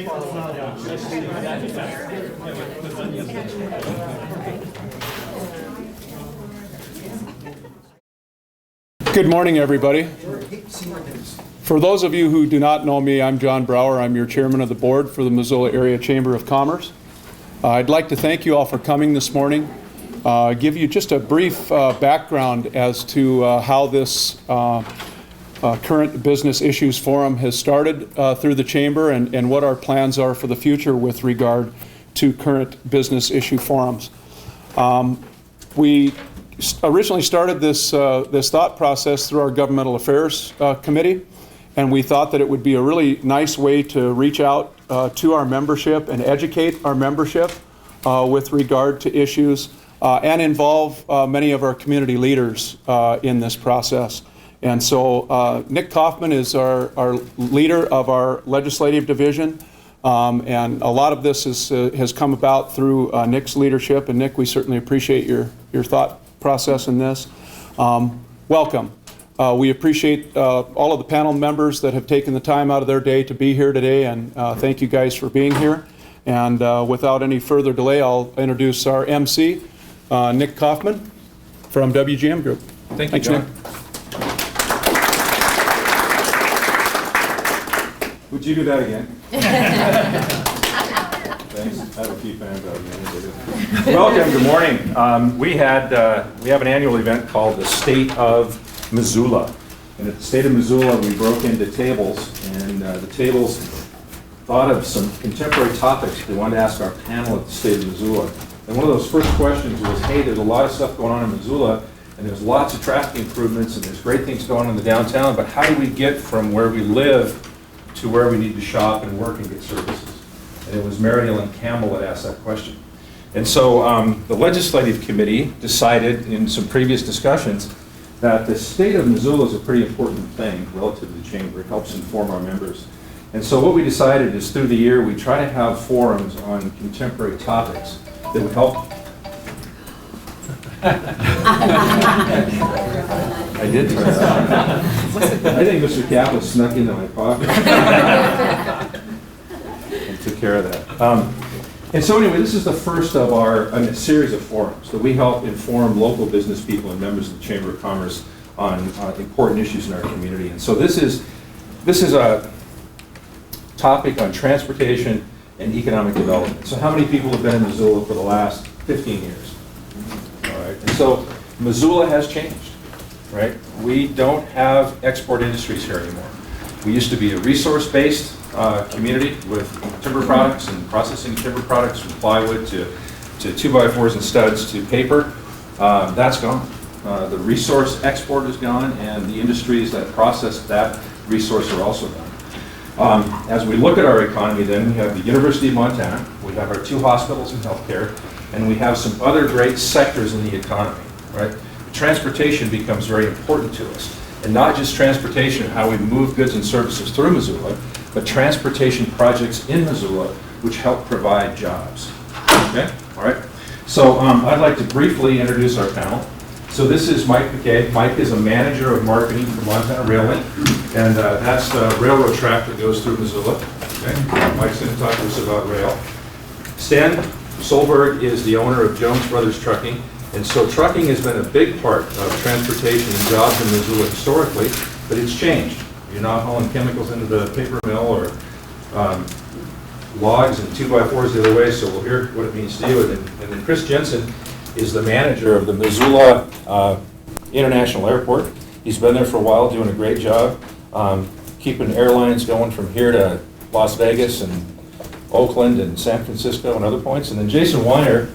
Good morning, everybody. For those of you who do not know me, I'm John Brower. I'm your chairman of the board for the Missoula Area Chamber of Commerce. I'd like to thank you all for coming this morning. Give you just a brief background as to how this current business issues forum has started through the chamber and what our plans are for the future with regard to current business issue forums. We originally started this thought process through our Governmental Affairs Committee, and we thought that it would be a really nice way to reach out to our membership and educate our membership with regard to issues and involve many of our community leaders in this process. And so Nick Kaufman is our leader of our legislative division, and a lot of this has come about through Nick's leadership. And Nick, we certainly appreciate your thought process in this. Welcome. We appreciate all of the panel members that have taken the time out of their day to be here today, and thank you guys for being here. And without any further delay, I'll introduce our MC, Nick Kaufman from WGM Group. Thank you, John. Nick. Would you do that again? Thanks. I have a few fans out here. Welcome. Good morning. We have an annual event called the State of Missoula, and at the State of Missoula, we broke into tables, and the tables thought of some contemporary topics they wanted to ask our panel at the State of Missoula. And one of those first questions was, hey, there's a lot of stuff going on in Missoula, and there's lots of traffic improvements, and there's great things going on in the downtown, but how do we get from where we live to where we need to shop and work and get services? And it was Mary Ellen Campbell that asked that question. And so the Legislative Committee decided in some previous discussions that the State of Missoula is a pretty important thing relative to the Chamber. It helps inform our members. And so what we decided is through the year we try to have forums on contemporary topics that would help. I did try that. I think Mr. Kaplan snuck into my pocket and took care of that. And so anyway, this is the first of a series of forums that we help inform local business people and members of the Chamber of Commerce on important issues in our community. And so this is a topic on transportation and economic development. So how many people have been in Missoula for the last 15 years? All right. And so Missoula has changed, right? We don't have export industries here anymore. We used to be a resource-based community with timber products and processing timber products from plywood to 2x4s and studs to paper. That's gone. The resource export is gone, and the industries that process that resource are also gone. As we look at our economy, then we have the University of Montana, we have our 2 hospitals in healthcare, and we have some other great sectors in the economy, right? Transportation becomes very important to us, and not just transportation, how we move goods and services through Missoula, but transportation projects in Missoula which help provide jobs. Okay, all right. So I'd like to briefly introduce our panel. So this is Mike McKay. Mike is a manager of marketing for Montana Railway, and that's the railroad track that goes through Missoula. Okay. Mike's going to talk to us about rail. Stan Solberg is the owner of Jones Brothers Trucking, and so trucking has been a big part of transportation and jobs in Missoula historically, but it's changed. You're not hauling chemicals into the paper mill or logs and 2x4s the other way, so we'll hear what it means to you. And then Chris Jensen is the manager of the Missoula International Airport. He's been there for a while, doing a great job, keeping airlines going from here to Las Vegas and Oakland and San Francisco and other points. And then Jason Weiner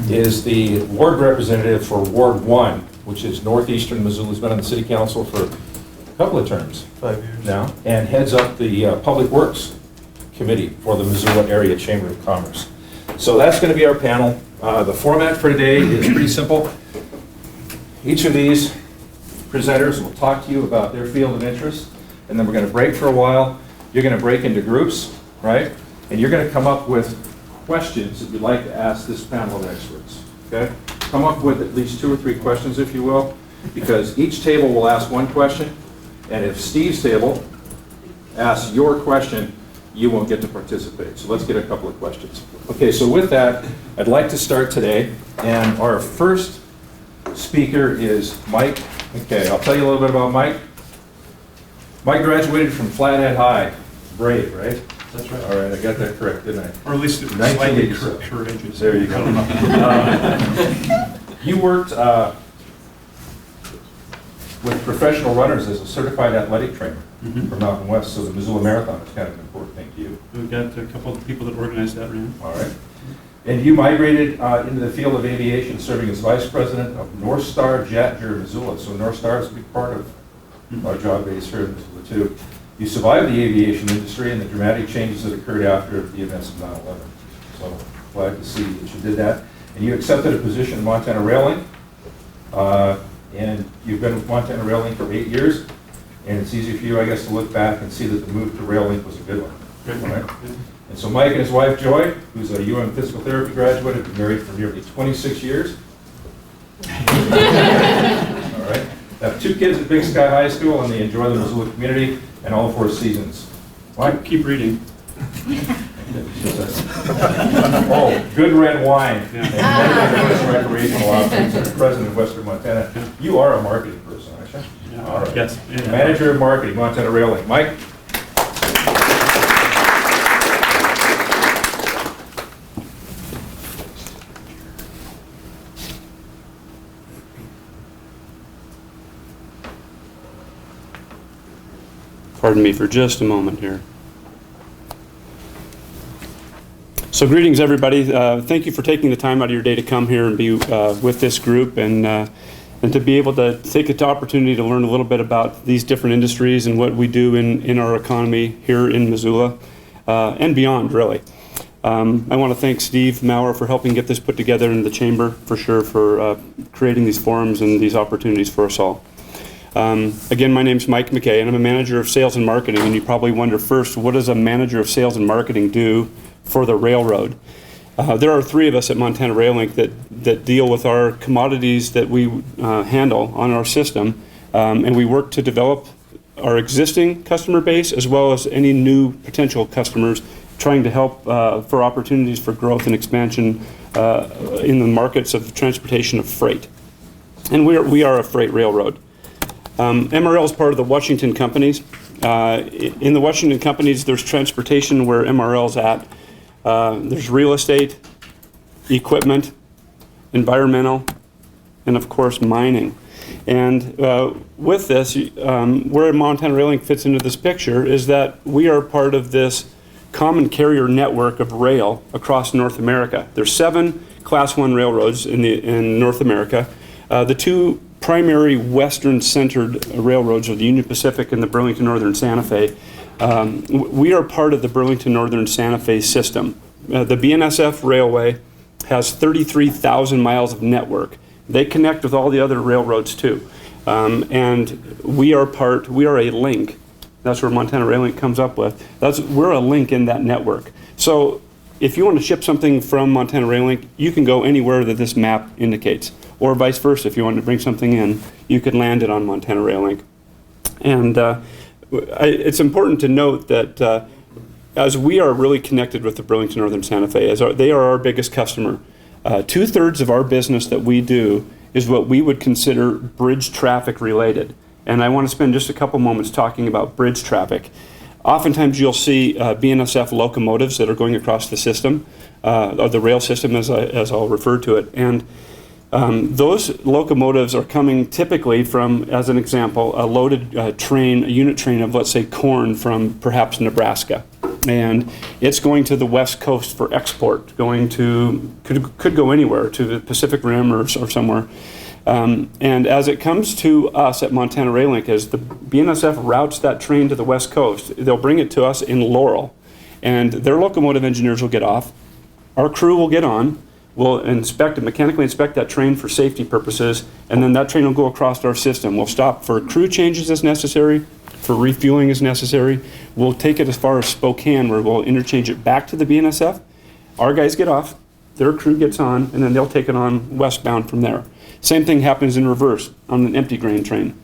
is the ward representative for Ward 1, which is northeastern Missoula. He's been on the city council for a couple of terms. 5 years now, and heads up the Public Works Committee for the Missoula Area Chamber of Commerce. So that's going to be our panel. The format for today is pretty simple. Each of these presenters will talk to you about their field of interest, and then we're going to break for a while. You're going to break into groups, right? And you're going to come up with questions that you'd like to ask this panel of experts, okay? Come up with at least 2 or 3 questions, if you will, because each table will ask one question, and if Steve's table asks your question, you won't get to participate. So let's get a couple of questions. Okay, so with that, I'd like to start today, and our first speaker is Mike. Okay, I'll tell you a little bit about Mike. Mike graduated from Flathead High. Brave, right? That's right. All right, I got that correct, didn't I? Or at least it was slightly 1987. courageous. There you go. You worked with professional runners as a certified athletic trainer for Mountain West, so the Missoula Marathon is kind of an important thing to you. We've got a couple of people that organized that, ran. All right. And you migrated into the field of aviation, serving as vice president of North Star Jet here in Missoula. So North Star is a big part of our job base here in Missoula too. You survived the aviation industry and the dramatic changes that occurred after the events of 9/11. So glad to see that you did that. And you accepted a position in Montana Railing. And you've been with Montana Railing for 8 years. And it's easy for you, I guess, to look back and see that the move to Railing was a good one. Great. All right? And so Mike and his wife Joy, who's a physical therapy graduate, have been married for nearly 26 years. All right. Have 2 kids at Big Sky High School, and they enjoy the Missoula community and all 4 seasons. Mike? Keep reading. Oh, good red wine and many different recreational options, and president of Western Montana. You are a marketing person, aren't you? Yeah. All right. Yes. Yeah. Manager of marketing, Montana Railing. Mike? Pardon me for just a moment here. So greetings, everybody. Thank you for taking the time out of your day to come here and be with this group and to be able to take the opportunity to learn a little bit about these different industries and what we do in our economy here in Missoula and beyond, really. I want to thank Steve Maurer for helping get this put together in the chamber, for sure, for creating these forums and these opportunities for us all. Again, my name's Mike McKay, and I'm a manager of sales and marketing, and you probably wonder first, what does a manager of sales and marketing do for the railroad? There are 3 of us at Montana Railing that deal with our commodities that we handle on our system, and we work to develop our existing customer base as well as any new potential customers, trying to help for opportunities for growth and expansion in the markets of transportation of freight. And we are a freight railroad. MRL is part of the Washington companies. In the Washington companies, there's transportation where MRL's at. There's real estate, equipment, environmental, and of course mining. And with this, where Montana Railing fits into this picture is that we are part of this common carrier network of rail across North America. There's 7 Class 1 railroads in North America. The 2 primary western-centered railroads are the Union Pacific and the Burlington Northern Santa Fe. We are part of the Burlington Northern Santa Fe system. The BNSF Railway has 33,000 miles of network. They connect with all the other railroads too. And we are a link. That's where Montana Railing comes up with. We're a link in that network. So if you want to ship something from Montana Railing, you can go anywhere that this map indicates. Or vice versa, if you want to bring something in, you could land it on Montana Railing. And it's important to note that as we are really connected with the Burlington Northern Santa Fe, they are our biggest customer. 2/3 of our business that we do is what we would consider bridge traffic related. And I want to spend just a couple moments talking about bridge traffic. Oftentimes you'll see BNSF locomotives that are going across the system, or the rail system as I'll refer to it. And those locomotives are coming typically from, as an example, a loaded a unit train of, let's say, corn from perhaps Nebraska. And it's going to the West Coast for export, could go anywhere, to the Pacific Rim or somewhere. And as it comes to us at Montana Railing, as the BNSF routes that train to the West Coast, they'll bring it to us in Laurel. And their locomotive engineers will get off. Our crew will get on. We'll mechanically inspect that train for safety purposes, and then that train will go across our system. We'll stop for crew changes as necessary, for refueling as necessary. We'll take it as far as Spokane, where we'll interchange it back to the BNSF. Our guys get off, their crew gets on, and then they'll take it on westbound from there. Same thing happens in reverse on an empty grain train.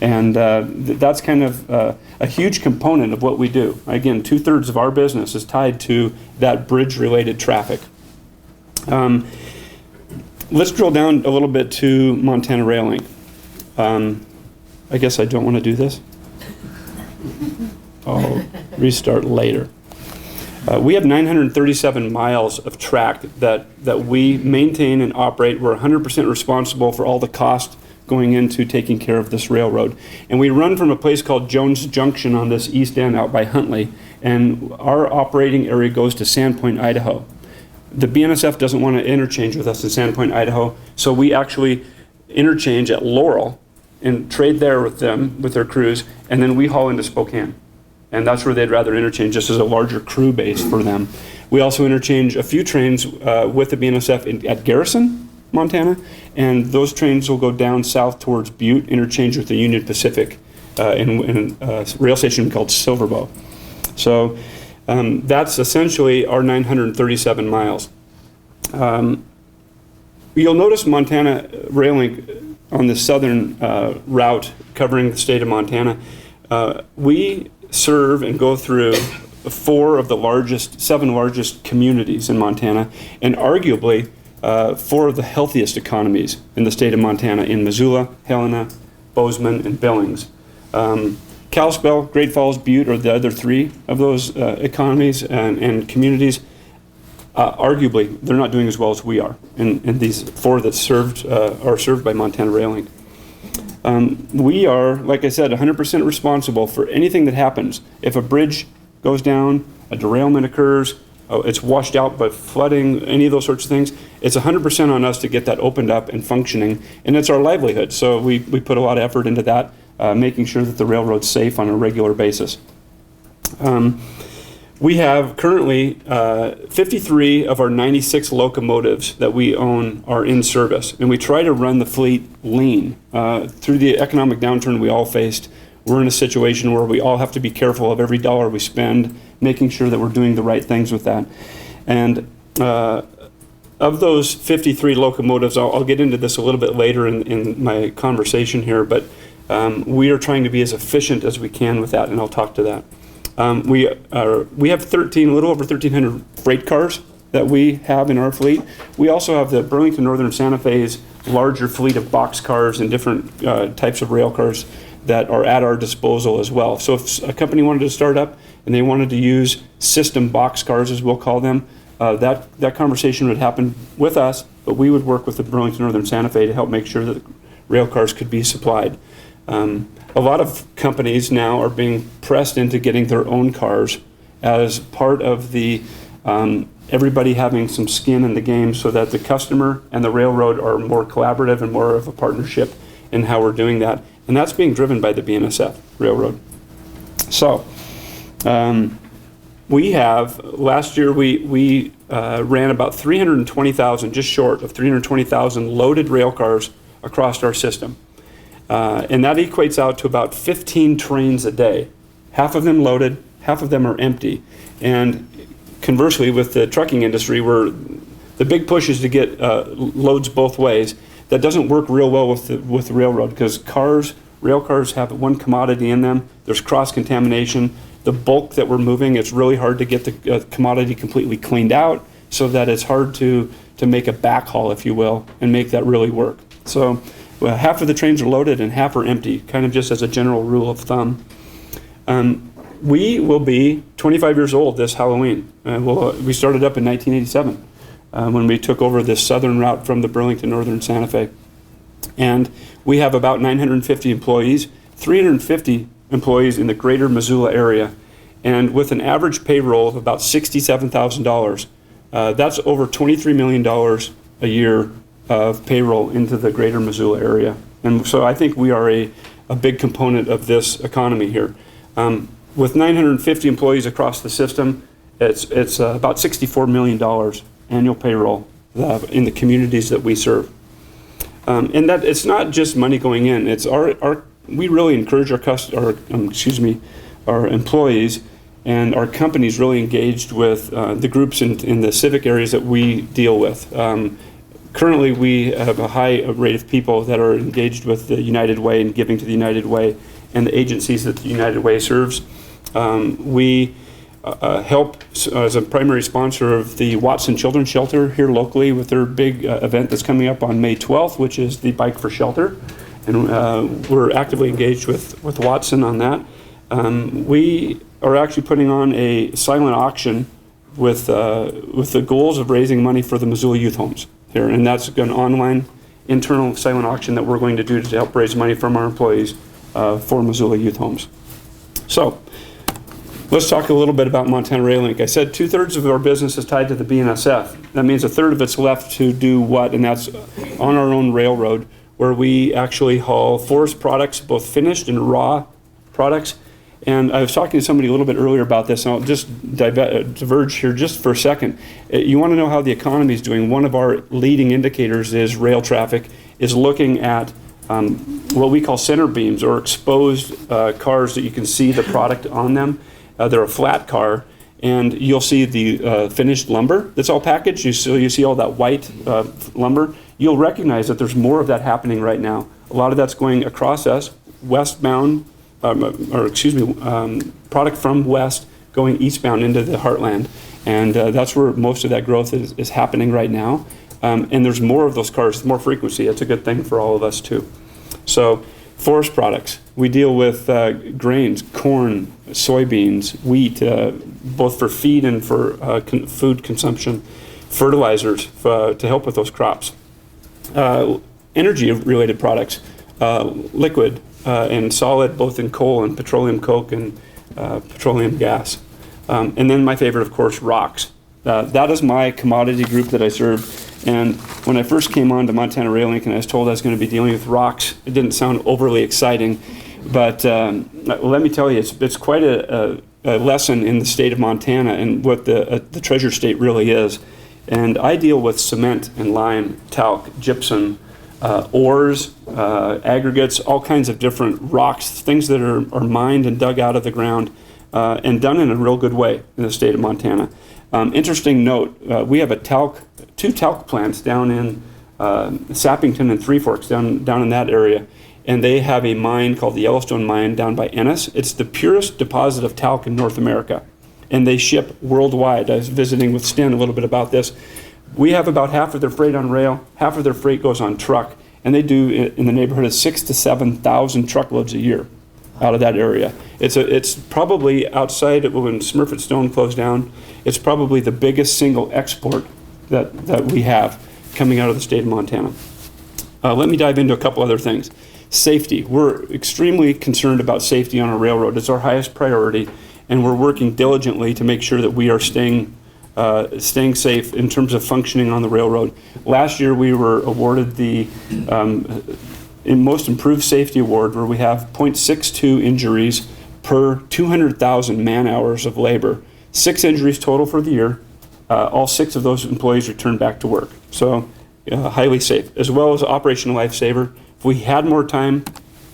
And that's kind of a huge component of what we do. Again, 2/3 of our business is tied to that bridge-related traffic. Let's drill down a little bit to Montana Rail Link. I guess I don't want to do this. I'll restart later. We have 937 miles of track that we maintain and operate. We're 100% responsible for all the cost going into taking care of this railroad. And we run from a place called Jones Junction on this east end out by Huntley, and our operating area goes to Sandpoint, Idaho. The BNSF doesn't want to interchange with us in Sandpoint, Idaho, so we actually interchange at Laurel and trade there with them, with their crews, and then we haul into Spokane. And that's where they'd rather interchange, just as a larger crew base for them. We also interchange a few trains with the BNSF at Garrison, Montana, and those trains will go down south towards Butte, interchange with the Union Pacific in a rail station called Silverbow. So that's essentially our 937 miles. You'll notice Montana Rail Link on the southern route covering the state of Montana. We serve and go through 7 largest communities in Montana, and arguably 4 of the healthiest economies in the state of Montana, in Missoula, Helena, Bozeman, and Billings. Kalispell, Great Falls, Butte are the other 3 of those economies and communities. Arguably, they're not doing as well as we are in these 4 that are served by Montana Rail Link. We are, like I said, 100% responsible for anything that happens. If a bridge goes down, a derailment occurs, it's washed out by flooding, any of those sorts of things, it's 100% on us to get that opened up and functioning, and it's our livelihood. So we put a lot of effort into that, making sure that the railroad's safe on a regular basis. We have currently 53 of our 96 locomotives that we own are in service, and we try to run the fleet lean. Through the economic downturn we all faced, we're in a situation where we all have to be careful of every dollar we spend, making sure that we're doing the right things with that. And of those 53 locomotives, I'll get into this a little bit later in my conversation here, but we are trying to be as efficient as we can with that, and I'll talk to that. We have a little over 1,300 freight cars that we have in our fleet. We also have the Burlington Northern Santa Fe's larger fleet of box cars and different types of rail cars that are at our disposal as well. So if a company wanted to start up and they wanted to use system box cars, as we'll call them, that conversation would happen with us, but we would work with the Burlington Northern Santa Fe to help make sure that rail cars could be supplied. A lot of companies now are being pressed into getting their own cars as part of the everybody having some skin in the game, so that the customer and the railroad are more collaborative and more of a partnership in how we're doing that. And that's being driven by the BNSF Railroad. So we have, last year we ran about 320,000, just short of 320,000 loaded rail cars across our system. And that equates out to about 15 trains a day. Half of them loaded, half of them are empty. And conversely, with the trucking industry, where the big push is to get loads both ways, that doesn't work real well with the railroad, because rail cars have one commodity in them. There's cross-contamination. The bulk that we're moving, it's really hard to get the commodity completely cleaned out, so that it's hard to make a backhaul, if you will, and make that really work. So half of the trains are loaded and half are empty, kind of just as a general rule of thumb. We will be 25 years old this Halloween. We started up in 1987 when we took over this southern route from the Burlington Northern Santa Fe. And we have about 950 employees, 350 employees in the greater Missoula area, and with an average payroll of about $67,000. That's over $23 million a year of payroll into the greater Missoula area. And so I think we are a big component of this economy here. With 950 employees across the system, it's about $64 million annual payroll in the communities that we serve. And that it's not just money going in. It's we really encourage our employees and our companies really engaged with the groups in the civic areas that we deal with. Currently, we have a high rate of people that are engaged with the United Way and giving to the United Way and the agencies that the United Way serves. We help as a primary sponsor of the Watson Children's Shelter here locally with their big event that's coming up on May 12th, which is the Bike for Shelter. And we're actively engaged with Watson on that. We are actually putting on a silent auction with the goals of raising money for the Missoula Youth Homes here. And that's an online internal silent auction that we're going to do to help raise money from our employees for Missoula Youth Homes. So let's talk a little bit about Montana Rail Link. I said 2/3 of our business is tied to the BNSF. That means 1/3 of it's left to do what? And that's on our own railroad, where we actually haul forest products, both finished and raw products. And I was talking to somebody a little bit earlier about this, and I'll just diverge here just for a second. You want to know how the economy is doing. One of our leading indicators is rail traffic is looking at what we call center beams, or exposed cars that you can see the product on them. They're a flat car, and you'll see the finished lumber that's all packaged. You see all that white lumber. You'll recognize that there's more of that happening right now. A lot of that's going across us, westbound, product from west going eastbound into the heartland. And that's where most of that growth is happening right now. And there's more of those cars, more frequency. That's a good thing for all of us too. So forest products, we deal with grains, corn, soybeans, wheat, both for feed and for food consumption, fertilizers to help with those crops. Energy-related products, liquid and solid, both in coal and petroleum coke and petroleum gas. And then my favorite, of course, rocks. That is my commodity group that I serve. And when I first came on to Montana Rail Link and I was told I was going to be dealing with rocks, it didn't sound overly exciting. But let me tell you, it's quite a lesson in the state of Montana and what the treasure state really is. And I deal with cement and lime, talc, gypsum, ores, aggregates, all kinds of different rocks, things that are mined and dug out of the ground and done in a real good way in the state of Montana. Interesting note, we have two talc plants down in Sappington and Three Forks, down in that area. And they have a mine called the Yellowstone Mine down by Ennis. It's the purest deposit of talc in North America. And they ship worldwide. I was visiting with Stan a little bit about this. We have about half of their freight on rail, half of their freight goes on truck, and they do in the neighborhood of 6,000 to 7,000 truckloads a year out of that area. It's probably outside of when Smurfit Stone closed down, it's probably the biggest single export that we have coming out of the state of Montana. Let me dive into a couple other things. Safety. We're extremely concerned about safety on our railroad. It's our highest priority, and we're working diligently to make sure that we are staying safe in terms of functioning on the railroad. Last year, we were awarded the Most Improved Safety Award, where we have 0.62 injuries per 200,000 man-hours of labor. 6 injuries total for the year. All 6 of those employees returned back to work. So highly safe, as well as Operational Lifesaver. If we had more time,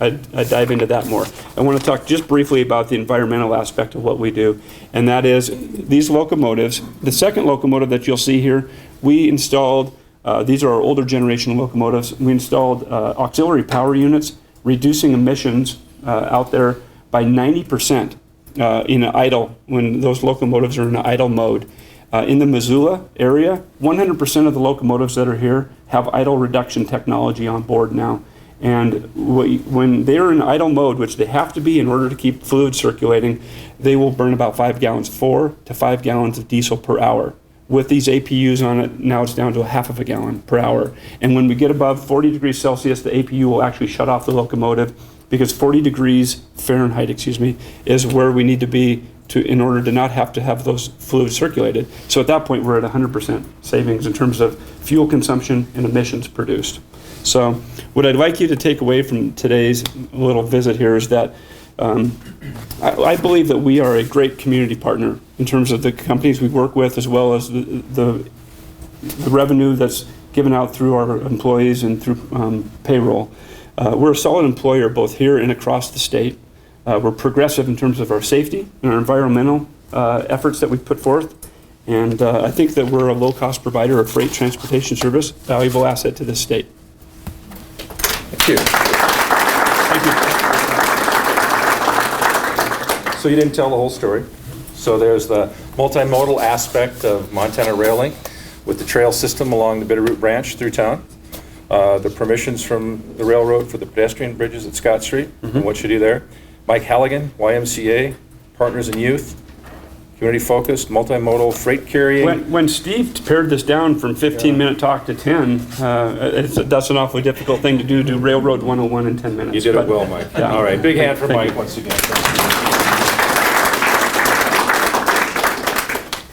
I'd dive into that more. I want to talk just briefly about the environmental aspect of what we do, and that is these locomotives. The second locomotive that you'll see here, we installed, these are our older generation locomotives, we installed auxiliary power units, reducing emissions out there by 90% in idle, when those locomotives are in idle mode. In the Missoula area, 100% of the locomotives that are here have idle reduction technology on board now. And when they're in idle mode, which they have to be in order to keep fluid circulating, they will burn about 4 to 5 gallons of diesel per hour. With these APUs on it, now it's down to 1/2 gallon per hour. And when we get above 40 degrees Celsius, the APU will actually shut off the locomotive, because 40 degrees Fahrenheit, is where we need to be in order to not have to have those fluids circulated. So at that point, we're at 100% savings in terms of fuel consumption and emissions produced. So what I'd like you to take away from today's little visit here is that I believe that we are a great community partner in terms of the companies we work with, as well as the revenue that's given out through our employees and through payroll. We're a solid employer both here and across the state. We're progressive in terms of our safety and our environmental efforts that we put forth. And I think that we're a low-cost provider of freight transportation service, valuable asset to this state. Thank you. Thank you. So you didn't tell the whole story. So there's the multimodal aspect of Montana Railing with the trail system along the Bitterroot Branch through town. The permissions from the railroad for the pedestrian bridges at Scott Street and what you do there. Mike Halligan, YMCA, Partners in Youth, community-focused, multimodal freight carrying. When Steve pared this down from 15-minute talk to 10, that's an awfully difficult thing to do Railroad 101 in 10 minutes. You did it well, Mike. Yeah. All right, big hand for Thank Mike you. once again. Thank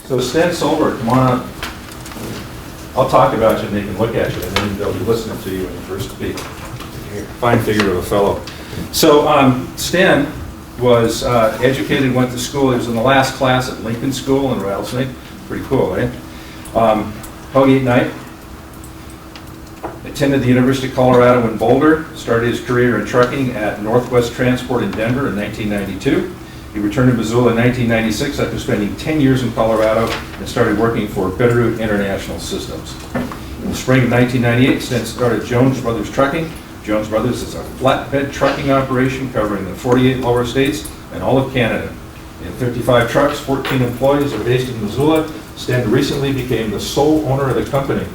you. So Stan Solberg, come on up. I'll talk about you and they can look at you and then they'll be listening to you when you first speak. Fine figure of a fellow. So Stan was educated, went to school. He was in the last class at Lincoln School in Rattlesnake. Pretty cool, eh? Hoagie Knight. Attended the University of Colorado in Boulder. Started his career in trucking at Northwest Transport in Denver in 1992. He returned to Missoula in 1996 after spending 10 years in Colorado and started working for Bitterroot International Systems. In the spring of 1998, Stan started Jones Brothers Trucking. Jones Brothers is a flatbed trucking operation covering the 48 lower states and all of Canada. In 55 trucks, 14 employees are based in Missoula. Stan recently became the sole owner of the company.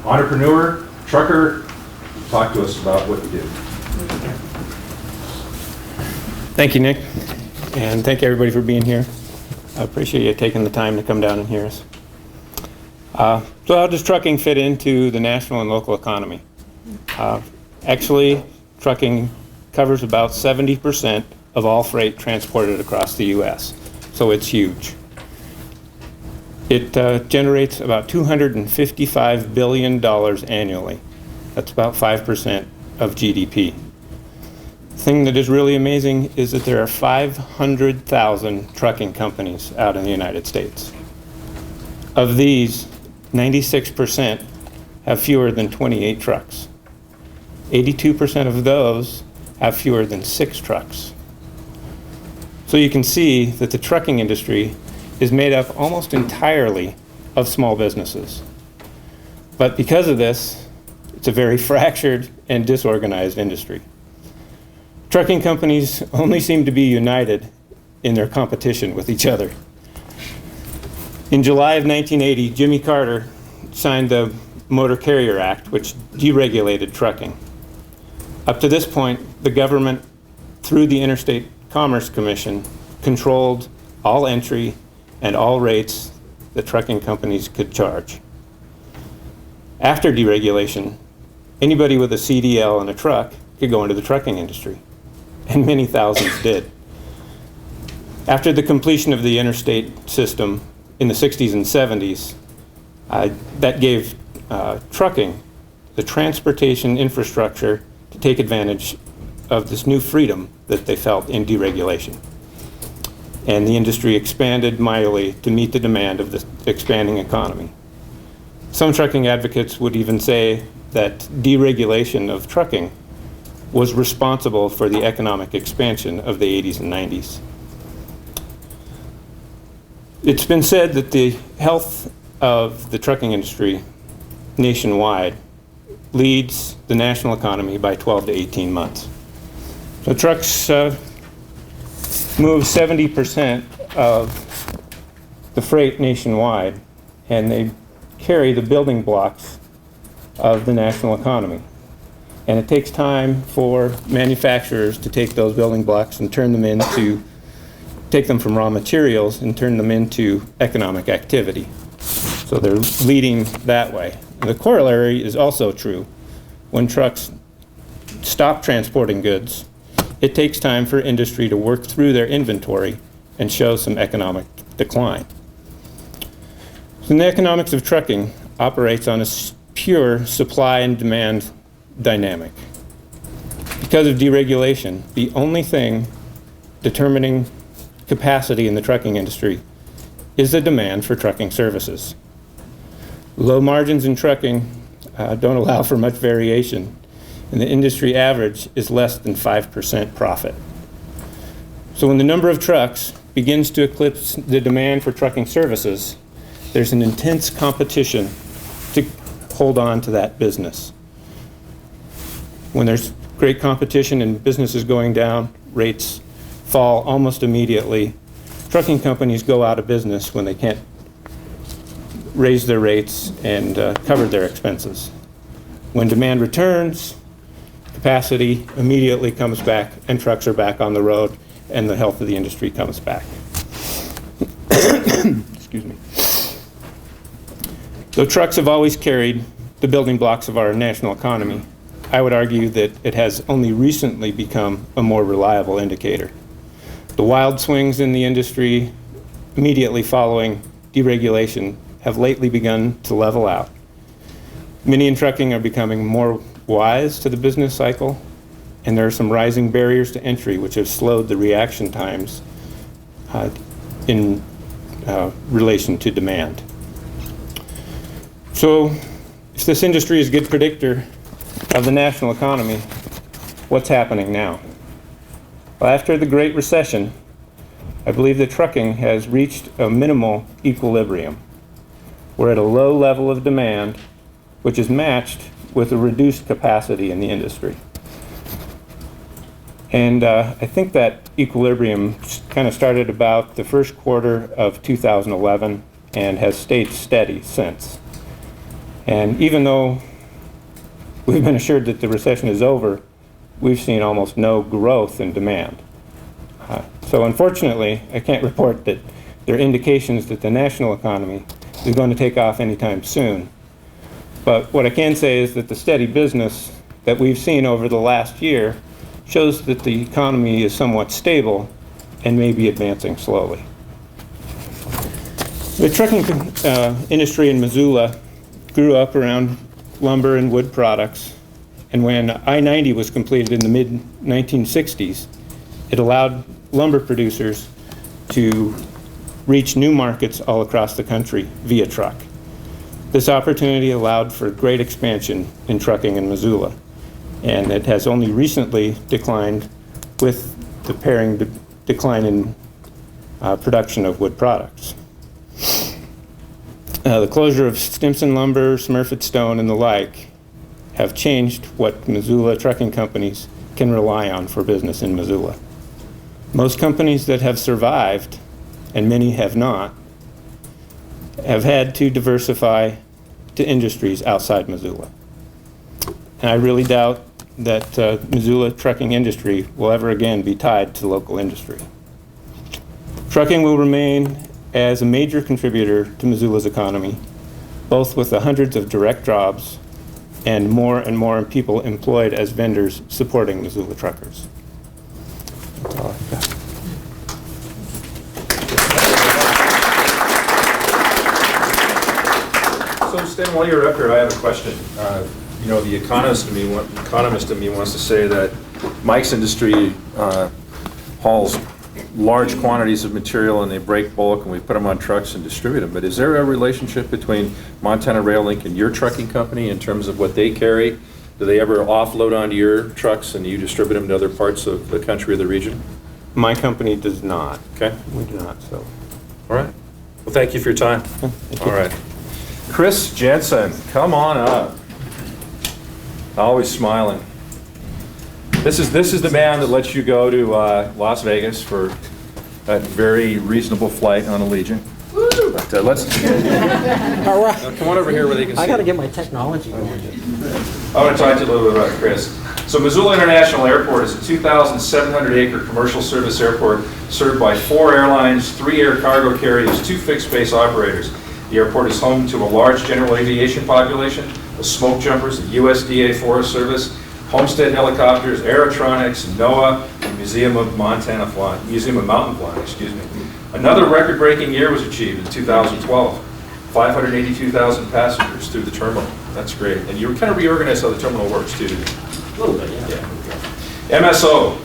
Entrepreneur, trucker, talk to us about what you do. Thank you, Nick, and thank you everybody for being here. I appreciate you taking the time to come down and hear us. So how does trucking fit into the national and local economy? Actually, trucking covers about 70% of all freight transported across the U.S., so it's huge. It generates about $255 billion annually. That's about 5% of GDP. The thing that is really amazing is that there are 500,000 trucking companies out in the United States. Of these, 96% have fewer than 28 trucks. 82% of those have fewer than 6 trucks. So you can see that the trucking industry is made up almost entirely of small businesses. But because of this, it's a very fractured and disorganized industry. Trucking companies only seem to be united in their competition with each other. In July of 1980, Jimmy Carter signed the Motor Carrier Act, which deregulated trucking. Up to this point, the government, through the Interstate Commerce Commission, controlled all entry and all rates that trucking companies could charge. After deregulation, anybody with a CDL and a truck could go into the trucking industry, and many thousands did. After the completion of the interstate system in the 60s and 70s, that gave trucking the transportation infrastructure to take advantage of this new freedom that they felt in deregulation. And the industry expanded mightily to meet the demand of the expanding economy. Some trucking advocates would even say that deregulation of trucking was responsible for the economic expansion of the 80s and 90s. It's been said that the health of the trucking industry nationwide leads the national economy by 12 to 18 months. So trucks move 70% of the freight nationwide, and they carry the building blocks of the national economy. And it takes time for manufacturers to take those building blocks and take them from raw materials and turn them into economic activity. So they're leading that way. And the corollary is also true. When trucks stop transporting goods, it takes time for industry to work through their inventory and show some economic decline. So the economics of trucking operates on a pure supply and demand dynamic. Because of deregulation, the only thing determining capacity in the trucking industry is the demand for trucking services. Low margins in trucking don't allow for much variation, and the industry average is less than 5% profit. So when the number of trucks begins to eclipse the demand for trucking services, there's an intense competition to hold on to that business. When there's great competition and business is going down, rates fall almost immediately. Trucking companies go out of business when they can't raise their rates and cover their expenses. When demand returns, capacity immediately comes back and trucks are back on the road and the health of the industry comes back. Excuse me. Though trucks have always carried the building blocks of our national economy, I would argue that it has only recently become a more reliable indicator. The wild swings in the industry immediately following deregulation have lately begun to level out. Many in trucking are becoming more wise to the business cycle, and there are some rising barriers to entry which have slowed the reaction times in relation to demand. So, if this industry is a good predictor of the national economy, what's happening now? Well, after the Great Recession, I believe that trucking has reached a minimal equilibrium. We're at a low level of demand, which is matched with a reduced capacity in the industry. And I think that equilibrium kind of started about the first quarter of 2011 and has stayed steady since. And even though we've been assured that the recession is over, we've seen almost no growth in demand. So unfortunately, I can't report that there are indications that the national economy is going to take off anytime soon. But what I can say is that the steady business that we've seen over the last year shows that the economy is somewhat stable and may be advancing slowly. The trucking industry in Missoula grew up around lumber and wood products, and when I-90 was completed in the mid-1960s, it allowed lumber producers to reach new markets all across the country via truck. This opportunity allowed for great expansion in trucking in Missoula, and it has only recently declined with the decline in production of wood products. The closure of Stimson Lumber, Smurfit Stone, and the like have changed what Missoula trucking companies can rely on for business in Missoula. Most companies that have survived, and many have not, have had to diversify to industries outside Missoula. And I really doubt that Missoula trucking industry will ever again be tied to local industry. Trucking will remain as a major contributor to Missoula's economy, both with the hundreds of direct jobs and more people employed as vendors supporting Missoula truckers. That's all I've got. So Stan, while you're up here, I have a question. You know, the economist in me wants to say that Mike's industry hauls large quantities of material and they break bulk and we put them on trucks and distribute them. But is there a relationship between Montana Rail Link and your trucking company in terms of what they carry? Do they ever offload onto your trucks and you distribute them to other parts of the country or the region? My company does not. Okay. We do not, so. All right. Well, thank you for your time. Thank you. All right. Chris Jensen, come on up. Always smiling. This is the man that lets you go to Las Vegas for that very reasonable flight on Allegiant. But let's All right. come on over here where they can see. I got to get my technology going. I want to talk to you a little bit about Chris. So Missoula International Airport is a 2,700-acre commercial service airport served by 4 airlines, 3 air cargo carriers, 2 fixed-base operators. The airport is home to a large general aviation population, the smoke jumpers, the USDA Forest Service, Homestead Helicopters, Aerotronics, NOAA, and Museum of Mountain Flying, excuse me. Another record-breaking year was achieved in 2012. 582,000 passengers through the terminal. That's great. And you kind of reorganized how the terminal works too, didn't you? A little bit, yeah. MSO,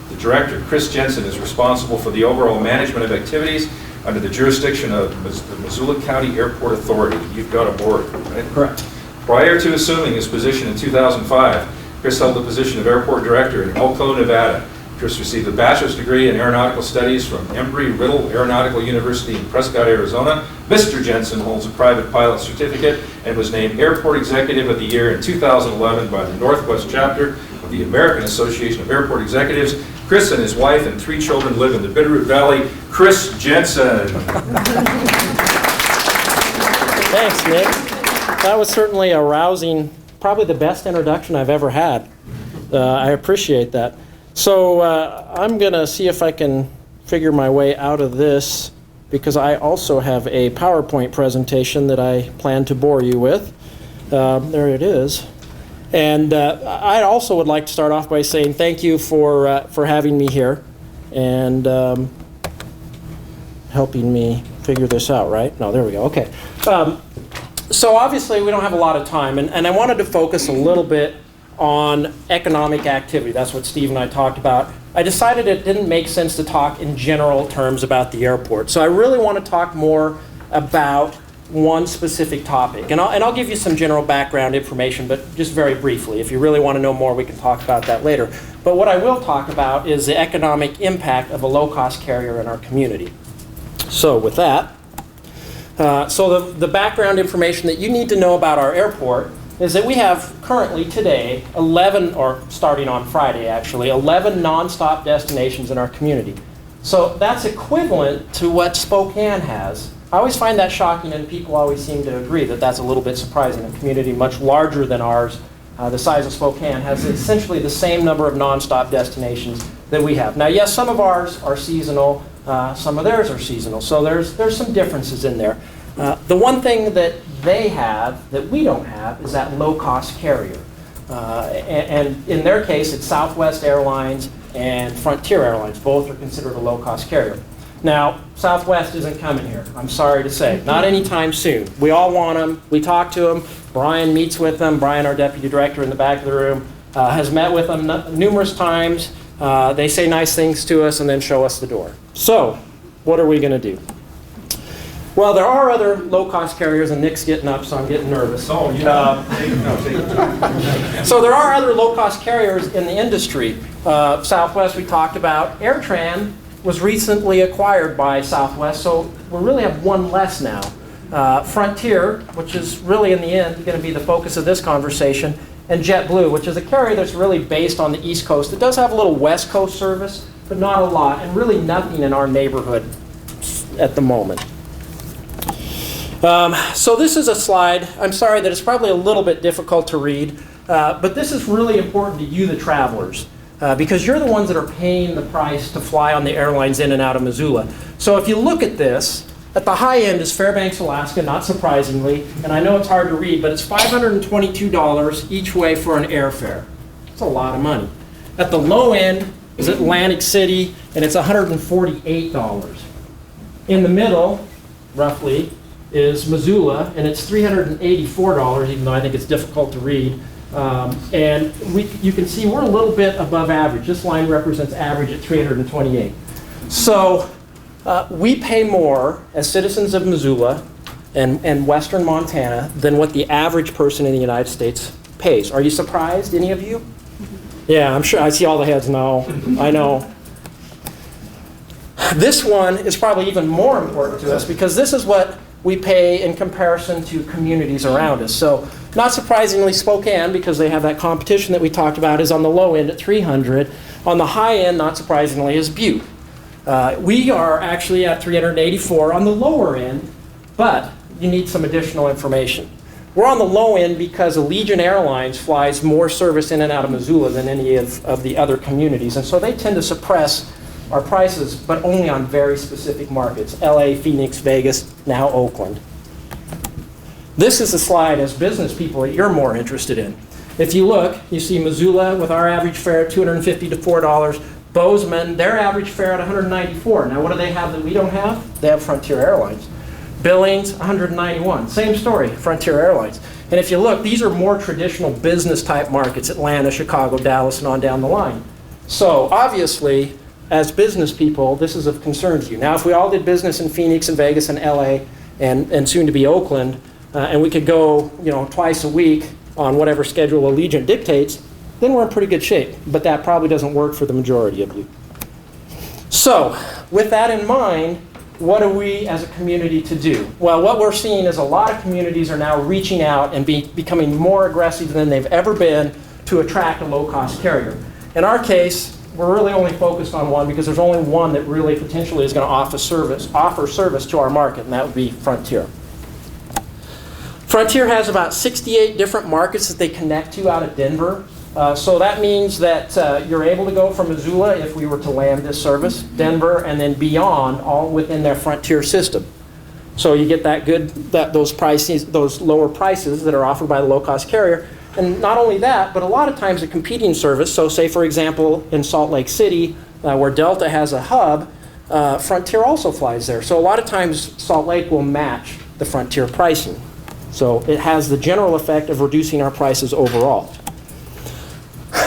the director, Chris Jensen, is responsible for the overall management of activities under the jurisdiction of the Missoula County Airport Authority. You've got a board, right? Correct. Prior to assuming his position in 2005, Chris held the position of airport director in Elko, Nevada, Chris received a bachelor's degree in aeronautical studies from Embry-Riddle Aeronautical University in Prescott, Arizona. Mr. Jensen holds a private pilot certificate and was named Airport Executive of the Year in 2011 by the Northwest Chapter of the American Association of Airport Executives. Chris and his wife and 3 children live in the Bitterroot Valley. Chris Jensen. Thanks, Nick. That was certainly a rousing, probably the best introduction I've ever had. I appreciate that. So I'm going to see if I can figure my way out of this, because I also have a PowerPoint presentation that I plan to bore you with. There it is. And I also would like to start off by saying thank you for having me here and helping me figure this out, right? No, there we go. Okay. So obviously we don't have a lot of time, and I wanted to focus a little bit on economic activity. That's what Steve and I talked about. I decided it didn't make sense to talk in general terms about the airport. So I really want to talk more about one specific topic. And I'll give you some general background information, but just very briefly. If you really want to know more, we can talk about that later. But what I will talk about is the economic impact of a low-cost carrier in our community. So with that, so the background information that you need to know about our airport is that we have currently today 11, or starting on Friday actually, 11 nonstop destinations in our community. So that's equivalent to what Spokane has. I always find that shocking, and people always seem to agree that that's a little bit surprising. A community much larger than ours, the size of Spokane, has essentially the same number of nonstop destinations that we have. Now yes, some of ours are seasonal, some of theirs are seasonal, so there's some differences in there. The one thing that they have that we don't have is that low-cost carrier. And in their case, it's Southwest Airlines and Frontier Airlines. Both are considered a low-cost carrier. Now, Southwest isn't coming here, I'm sorry to say. Not anytime soon. We all want them. We talk to them. Brian meets with them. Brian, our deputy director in the back of the room, has met with them numerous times. They say nice things to us and then show us the door. So, what are we going to do? Well, there are other low-cost carriers, and Nick's getting up, so I'm getting nervous. Oh, So there are other low-cost carriers in the industry. Southwest we talked about. AirTran was recently acquired by Southwest, so we really have one less now. Frontier, which is really in the end going to be the focus of this conversation, and JetBlue, which is a carrier that's really based on the East Coast. It does have a little West Coast service, but not a lot, and really nothing in our neighborhood at the moment. So this is a slide. I'm sorry that it's probably a little bit difficult to read, but this is really important to you, the travelers, because you're the ones that are paying the price to fly on the airlines in and out of Missoula. So if you look at this, at the high end is Fairbanks, Alaska, not surprisingly, and I know it's hard to read, but it's $522 each way for an airfare. That's a lot of money. At the low end is Atlantic City, and it's $148. In the middle, roughly, is Missoula, and it's $384, even though I think it's difficult to read. And you can see we're a little bit above average. This line represents average at $328. So we pay more as citizens of Missoula and western Montana than what the average person in the United States pays. Are you surprised, any of you? Yeah, I'm sure. I see all the heads. No, I know. This one is probably even more important to us because this is what we pay in comparison to communities around us. So not surprisingly, Spokane, because they have that competition that we talked about, is on the low end at $300. On the high end, not surprisingly, is Butte. We are actually at $384 on the lower end, but you need some additional information. We're on the low end because Allegiant Airlines flies more service in and out of Missoula than any of the other communities, and so they tend to suppress our prices, but only on very specific markets: LA, Phoenix, Vegas, now Oakland. This is a slide as business people that you're more interested in. If you look, you see Missoula with our average fare at $250 to $4. Bozeman, their average fare at $194. Now what do they have that we don't have? They have Frontier Airlines. Billings, $191. Same story, Frontier Airlines. And if you look, these are more traditional business type markets: Atlanta, Chicago, Dallas, and on down the line. So obviously, as business people, this is of concern to you. Now, if we all did business in Phoenix and Vegas and LA and soon to be Oakland, and we could go, twice a week on whatever schedule Allegiant dictates, then we're in pretty good shape. But that probably doesn't work for the majority of you. So, with that in mind, what are we as a community to do? Well, what we're seeing is a lot of communities are now reaching out and becoming more aggressive than they've ever been to attract a low-cost carrier. In our case, we're really only focused on one because there's only one that really potentially is going to offer service to our market, and that would be Frontier. Frontier has about 68 different markets that they connect to out of Denver. So that means that you're able to go from Missoula, if we were to land this service, Denver, and then beyond, all within their Frontier system. So you get those lower prices that are offered by the low-cost carrier. And not only that, but a lot of times a competing service, so say for example in Salt Lake City, where Delta has a hub, Frontier also flies there. So a lot of times Salt Lake will match the Frontier pricing. So it has the general effect of reducing our prices overall.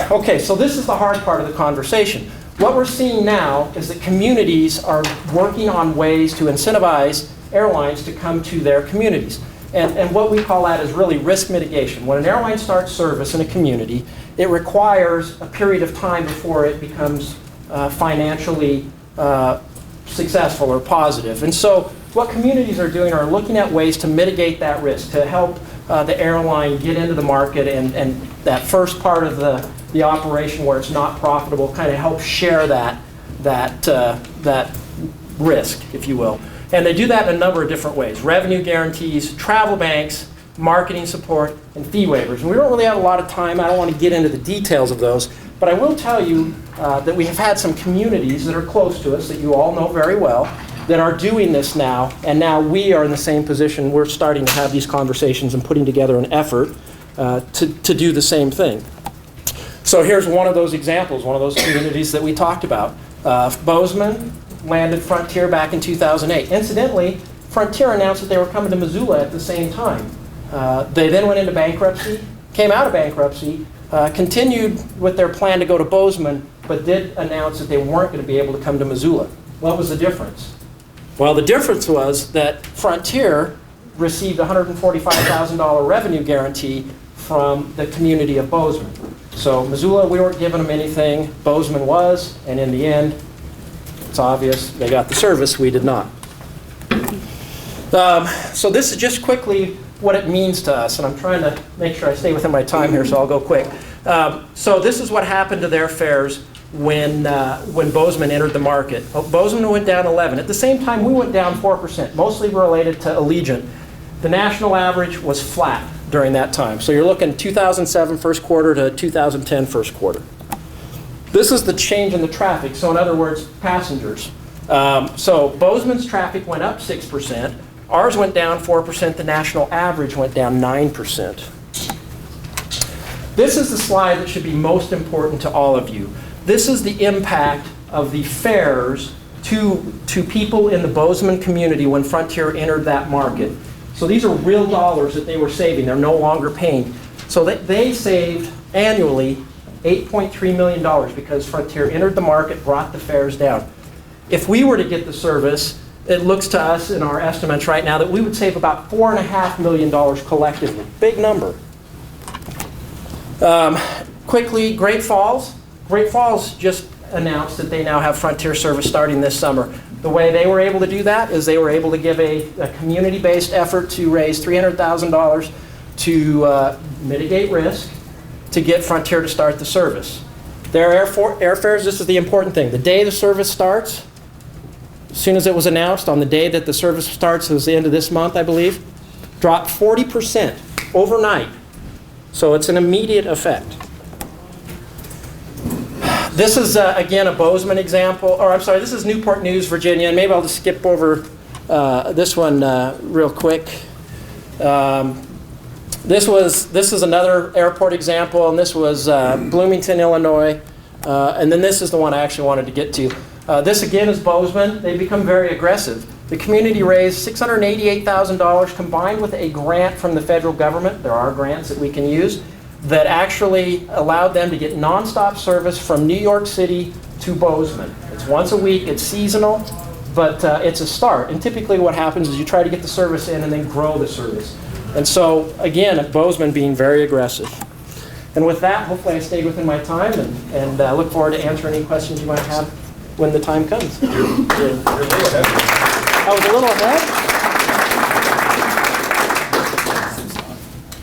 Okay, so this is the hard part of the conversation. What we're seeing now is that communities are working on ways to incentivize airlines to come to their communities. And what we call that is really risk mitigation. When an airline starts service in a community, it requires a period of time before it becomes financially successful or positive. And so what communities are doing are looking at ways to mitigate that risk, to help the airline get into the market, and that first part of the operation where it's not profitable, kind of help share that risk, if you will. And they do that in a number of different ways: revenue guarantees, travel banks, marketing support, and fee waivers. And we don't really have a lot of time. I don't want to get into the details of those, but I will tell you that we have had some communities that are close to us that you all know very well that are doing this now, and now we are in the same position. We're starting to have these conversations and putting together an effort to do the same thing. So here's one of those examples, one of those communities that we talked about. Bozeman landed Frontier back in 2008. Incidentally, Frontier announced that they were coming to Missoula at the same time. They then went into bankruptcy, came out of bankruptcy, continued with their plan to go to Bozeman, but did announce that they weren't going to be able to come to Missoula. What was the difference? Well, the difference was that Frontier received a $145,000 revenue guarantee from the community of Bozeman. So Missoula, we weren't giving them anything. Bozeman was, and in the end, it's obvious they got the service, we did not. So this is just quickly what it means to us, and I'm trying to make sure I stay within my time here, so I'll go quick. So this is what happened to their fares when Bozeman entered the market. Bozeman went down 11. At the same time, we went down 4%, mostly related to Allegiant. The national average was flat during that time. So you're looking 2007 first quarter to 2010 first quarter. This is the change in the traffic. So in other words, passengers. So Bozeman's traffic went up 6%. Ours went down 4%. The national average went down 9%. This is the slide that should be most important to all of you. This is the impact of the fares to people in the Bozeman community when Frontier entered that market. So these are real dollars that they were saving. They're no longer paying. So they saved annually $8.3 million because Frontier entered the market, brought the fares down. If we were to get the service, it looks to us in our estimates right now that we would save about $4.5 million collectively. Big number. Quickly, Great Falls. Great Falls just announced that they now have Frontier service starting this summer. The way they were able to do that is they were able to give a community-based effort to raise $300,000 to mitigate risk to get Frontier to start the service. Their airfares, this is the important thing. The day the service starts, as soon as it was announced, on the day that the service starts, it was the end of this month, I believe, dropped 40% overnight. So it's an immediate effect. This is, again, a Bozeman example, or I'm sorry, this is Newport News, Virginia, and maybe I'll just skip over this one real quick. This is another airport example, and this was Bloomington, Illinois, and then this is the one I actually wanted to get to. This, again, is Bozeman. They've become very aggressive. The community raised $688,000 combined with a grant from the federal government. There are grants that we can use that actually allowed them to get nonstop service from New York City to Bozeman. It's once a week, it's seasonal, but it's a start. And typically what happens is you try to get the service in and then grow the service. And so, again, Bozeman being very aggressive. And with that, hopefully I stayed within my time, and I look forward to answering any questions you might have when the time comes. You're a little ahead. I was a little ahead.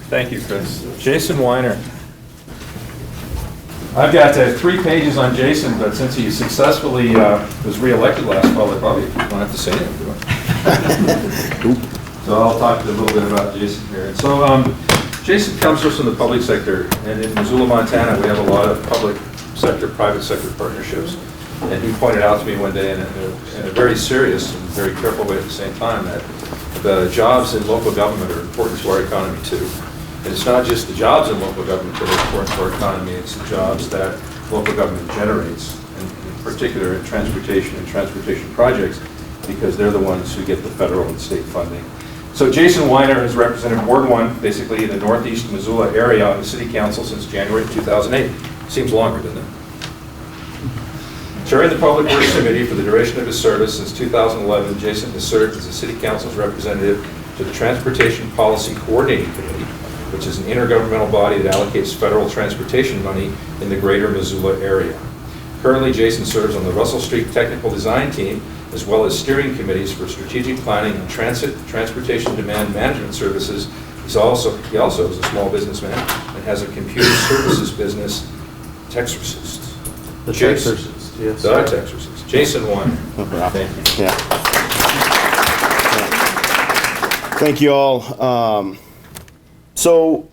Thank you, Chris. Jason Weiner. I've got 3 pages on Jason, but since he successfully was reelected last fall, I probably don't have to say anything to him. So I'll talk a little bit about Jason here. And so Jason comes to us from the public sector, and in Missoula, Montana, we have a lot of public sector, private sector partnerships. And he pointed out to me one day in a very serious and very careful way at the same time that the jobs in local government are important to our economy too. And it's not just the jobs in local government that are important to our economy, it's the jobs that local government generates, and in particular in transportation and transportation projects, because they're the ones who get the federal and state funding. So Jason Weiner has represented Ward 1, basically in the northeast Missoula area on the city council since January 2008. Seems longer, doesn't it? Chairing the Public Works Committee for the duration of his service since 2011, Jason has served as the City Council's representative to the Transportation Policy Coordinating Committee, which is an intergovernmental body that allocates federal transportation money in the greater Missoula area. Currently, Jason serves on the Russell Street Technical Design Team, as well as steering committees for strategic planning and transportation demand management services. He also is a small businessman and has a computer services business, Texarcist. The Texarcist. Yes. The Texarcist. Jason Weiner. Thank you. Yeah. Thank you all. So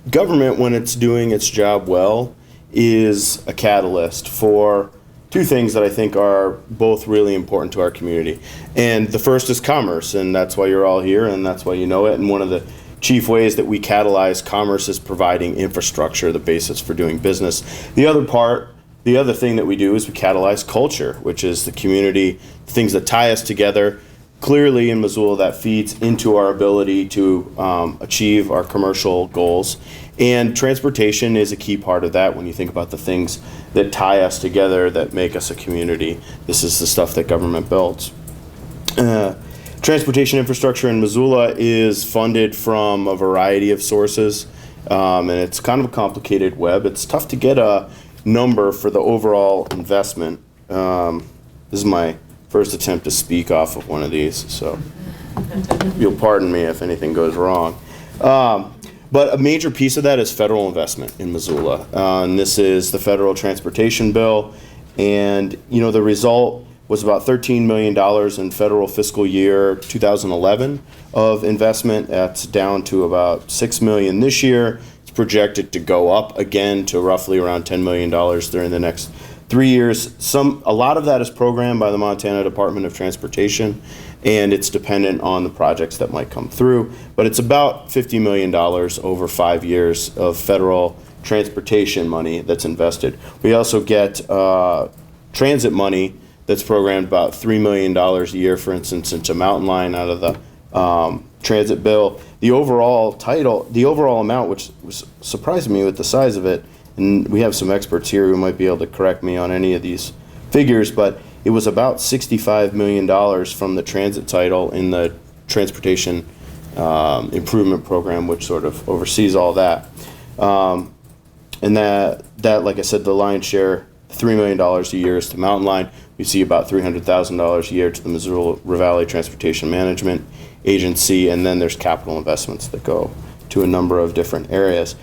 government, when it's doing its job well, is a catalyst for 2 things that I think are both really important to our community. And the first is commerce, and that's why you're all here, and that's why you know it. And one of the chief ways that we catalyze commerce is providing infrastructure, the basis for doing business. The other thing that we do is we catalyze culture, which is the community, the things that tie us together. Clearly in Missoula, that feeds into our ability to achieve our commercial goals. And transportation is a key part of that when you think about the things that tie us together, that make us a community. This is the stuff that government builds. Transportation infrastructure in Missoula is funded from a variety of sources, and it's kind of a complicated web. It's tough to get a number for the overall investment. This is my first attempt to speak off of one of these, so you'll pardon me if anything goes wrong. But a major piece of that is federal investment in Missoula, and this is the federal transportation bill. And you know, the result was about $13 million in federal fiscal year 2011 of investment. That's down to about $6 million this year. It's projected to go up again to roughly around $10 million during the next 3 years. A lot of that is programmed by the Montana Department of Transportation, and it's dependent on the projects that might come through. But it's about $50 million over 5 years of federal transportation money that's invested. We also get transit money that's programmed about $3 million a year, for instance, into Mountain Line out of the transit bill. The overall amount, which was surprising me with the size of it, and we have some experts here who might be able to correct me on any of these figures, but it was about $65 million from the transit title in the transportation improvement program, which sort of oversees all that. And that, like I said, the lion's share, $3 million a year is to Mountain Line. We see about $300,000 a year to the Missoula Valley Transportation Management Agency, and then there's capital investments that go to a number of different areas.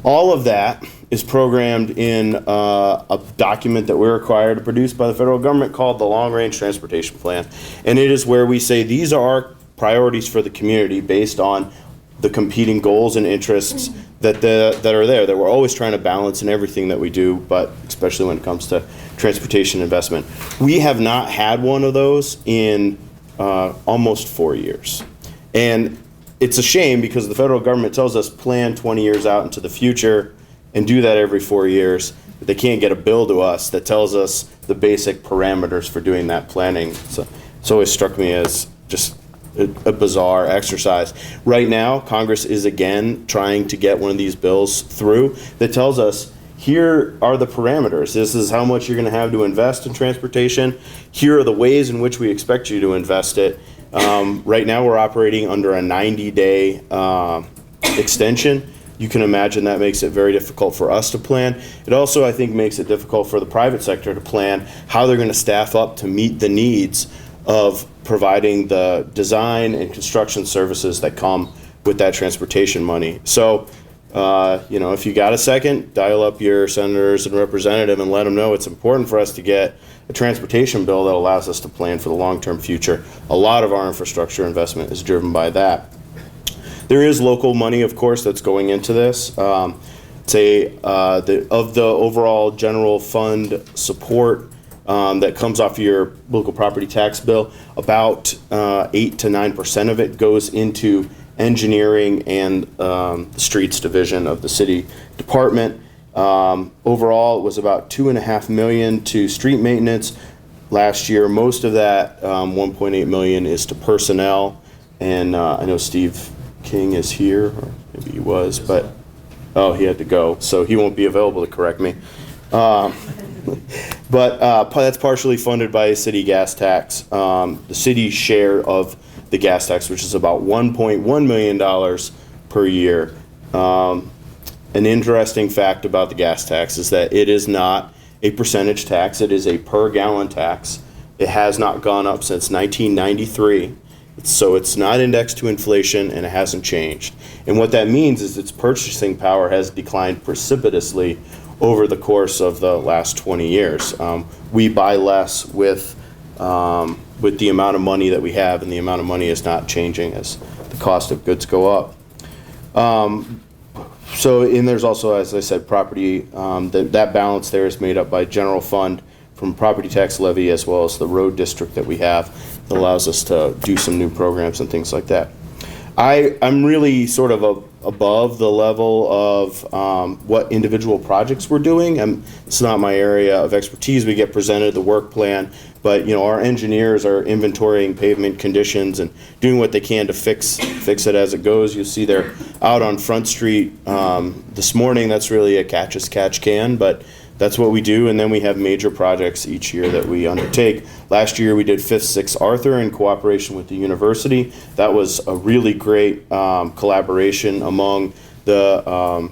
All of that is programmed in a document that we're required to produce by the federal government called the Long Range Transportation Plan. And it is where we say these are our priorities for the community based on the competing goals and interests that are there, that we're always trying to balance in everything that we do, but especially when it comes to transportation investment. We have not had one of those in almost 4 years. And it's a shame because the federal government tells us plan 20 years out into the future and do that every 4 years. But they can't get a bill to us that tells us the basic parameters for doing that planning. So it's always struck me as just a bizarre exercise. Right now, Congress is again trying to get one of these bills through that tells us here are the parameters. This is how much you're going to have to invest in transportation. Here are the ways in which we expect you to invest it. Right now we're operating under a 90-day extension. you can imagine that makes it very difficult for us to plan. It also, I think, makes it difficult for the private sector to plan how they're going to staff up to meet the needs of providing the design and construction services that come with that transportation money. So, if you got a second, dial up your senators and representative and let them know it's important for us to get a transportation bill that allows us to plan for the long-term future. A lot of our infrastructure investment is driven by that. There is local money, of course, that's going into this. Of the overall general fund support that comes off your local property tax bill, about 8 to 9% of it goes into engineering and the streets division of the city department. Overall, it was about $2.5 million to street maintenance last year. Most of that, $1.8 million, is to personnel. And I know Steve King is here, or maybe he was, but he had to go, so he won't be available to correct me. But that's partially funded by a city gas tax. The city's share of the gas tax, which is about $1.1 million per year. An interesting fact about the gas tax is that it is not a percentage tax. It is a per gallon tax. It has not gone up since 1993. So it's not indexed to inflation, and it hasn't changed. And what that means is its purchasing power has declined precipitously over the course of the last 20 years. We buy less with the amount of money that we have, and the amount of money is not changing as the cost of goods go up. And there's also, as I said, property, that balance there is made up by general fund from property tax levy, as well as the road district that we have that allows us to do some new programs and things like that. I'm really sort of above the level of what individual projects we're doing. It's not my area of expertise. We get presented the work plan, but our engineers are inventorying pavement conditions and doing what they can to fix it as it goes. You'll see they're out on Front Street this morning. That's really a catch as catch can, but that's what we do. And then we have major projects each year that we undertake. Last year we did 5th, 6th Arthur in cooperation with the university. That was a really great collaboration among the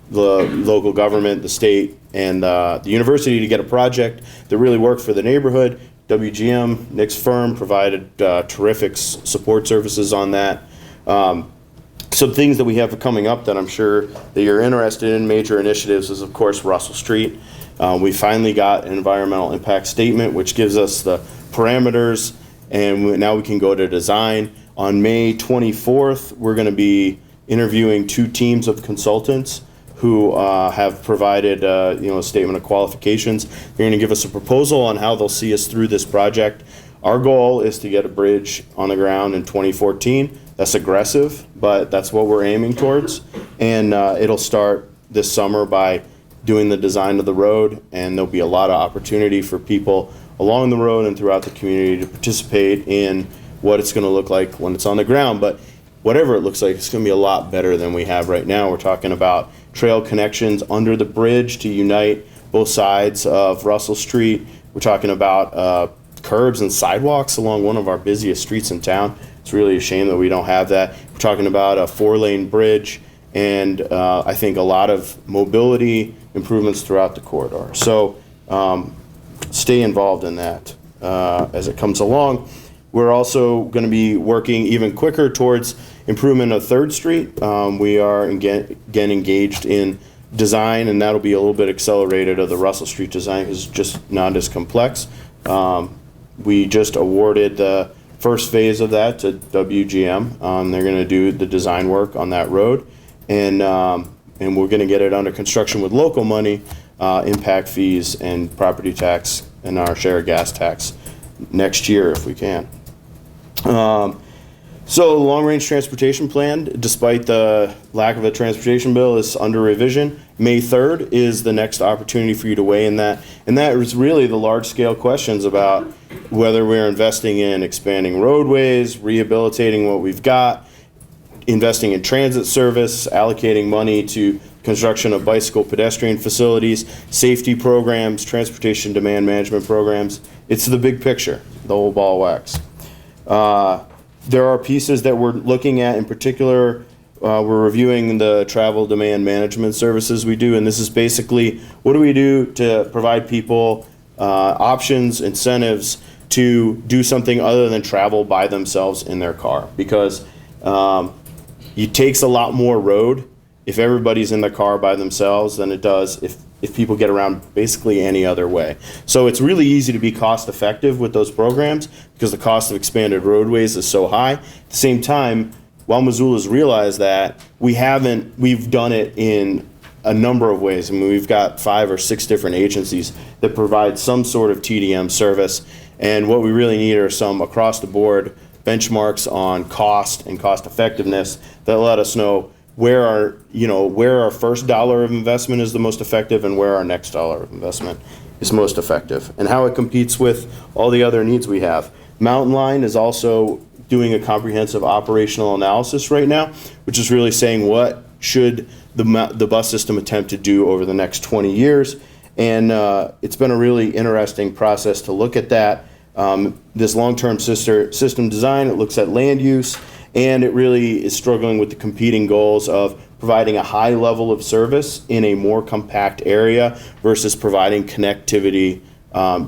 local government, the state, and the university to get a project that really worked for the neighborhood. WGM, Nick's firm, provided terrific support services on that. Some things that we have coming up that I'm sure that you're interested in, major initiatives, is of course Russell Street. We finally got an environmental impact statement, which gives us the parameters, and now we can go to design. On May 24th, we're going to be interviewing 2 teams of consultants who have provided a statement of qualifications. They're going to give us a proposal on how they'll see us through this project. Our goal is to get a bridge on the ground in 2014. That's aggressive, but that's what we're aiming towards. And it'll start this summer by doing the design of the road, and there'll be a lot of opportunity for people along the road and throughout the community to participate in what it's going to look like when it's on the ground. But whatever it looks like, it's going to be a lot better than we have right now. We're talking about trail connections under the bridge to unite both sides of Russell Street. We're talking about curbs and sidewalks along one of our busiest streets in town. It's really a shame that we don't have that. We're talking about a 4-lane bridge, and I think a lot of mobility improvements throughout the corridor. So stay involved in that as it comes along. We're also going to be working even quicker towards improvement of 3rd Street. We are again engaged in design, and that'll be a little bit accelerated of the Russell Street design. It's just not as complex. We just awarded the first phase of that to WGM. They're going to do the design work on that road, and we're going to get it under construction with local money, impact fees, and property tax, and our share of gas tax next year if we can. So the long-range transportation plan, despite the lack of a transportation bill, is under revision. May 3rd is the next opportunity for you to weigh in that. And that is really the large-scale questions about whether we're investing in expanding roadways, rehabilitating what we've got, investing in transit service, allocating money to construction of bicycle pedestrian facilities, safety programs, transportation demand management programs. It's the big picture, the whole ball of wax. There are pieces that we're looking at in particular we're reviewing the travel demand management services we do, and this is basically what do we do to provide people options, incentives to do something other than travel by themselves in their car, because it takes a lot more road if everybody's in the car by themselves than it does if people get around basically any other way. So it's really easy to be cost effective with those programs because the cost of expanded roadways is so high. At the same time, while Missoula's realized that, we've done it in a number of ways. I mean, we've got 5 or 6 different agencies that provide some sort of TDM service, and what we really need are some across the board benchmarks on cost and cost effectiveness that let us know where our first dollar of investment is the most effective and where our next dollar of investment is most effective, and how it competes with all the other needs we have. Mountain Line is also doing a comprehensive operational analysis right now, which is really saying what should the bus system attempt to do over the next 20 years. And it's been a really interesting process to look at that. This long-term system design, it looks at land use, and it really is struggling with the competing goals of providing a high level of service in a more compact area versus providing connectivity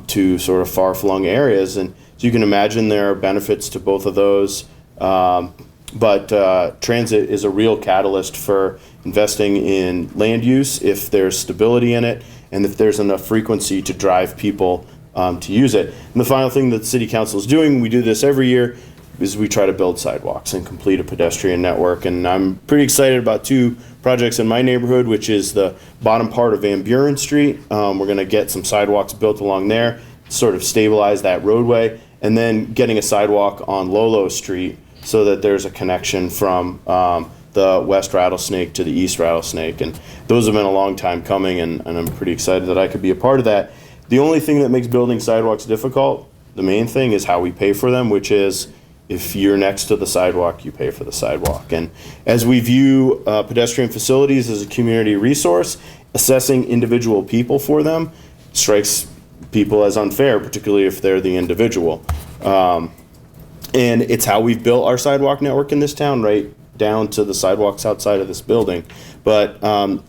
to sort of far-flung areas. And so you can imagine there are benefits to both of those. But transit is a real catalyst for investing in land use if there's stability in it and if there's enough frequency to drive people to use it. And the final thing that the City Council is doing, we do this every year, is we try to build sidewalks and complete a pedestrian network. And I'm pretty excited about 2 projects in my neighborhood, which is the bottom part of Van Buren Street. We're going to get some sidewalks built along there, sort of stabilize that roadway, and then getting a sidewalk on Lolo Street so that there's a connection from the West Rattlesnake to the East Rattlesnake. And those have been a long time coming, and I'm pretty excited that I could be a part of that. The only thing that makes building sidewalks difficult, the main thing, is how we pay for them, which is if you're next to the sidewalk, you pay for the sidewalk. And as we view pedestrian facilities as a community resource, assessing individual people for them strikes people as unfair, particularly if they're the individual. And it's how we've built our sidewalk network in this town, right down to the sidewalks outside of this building. But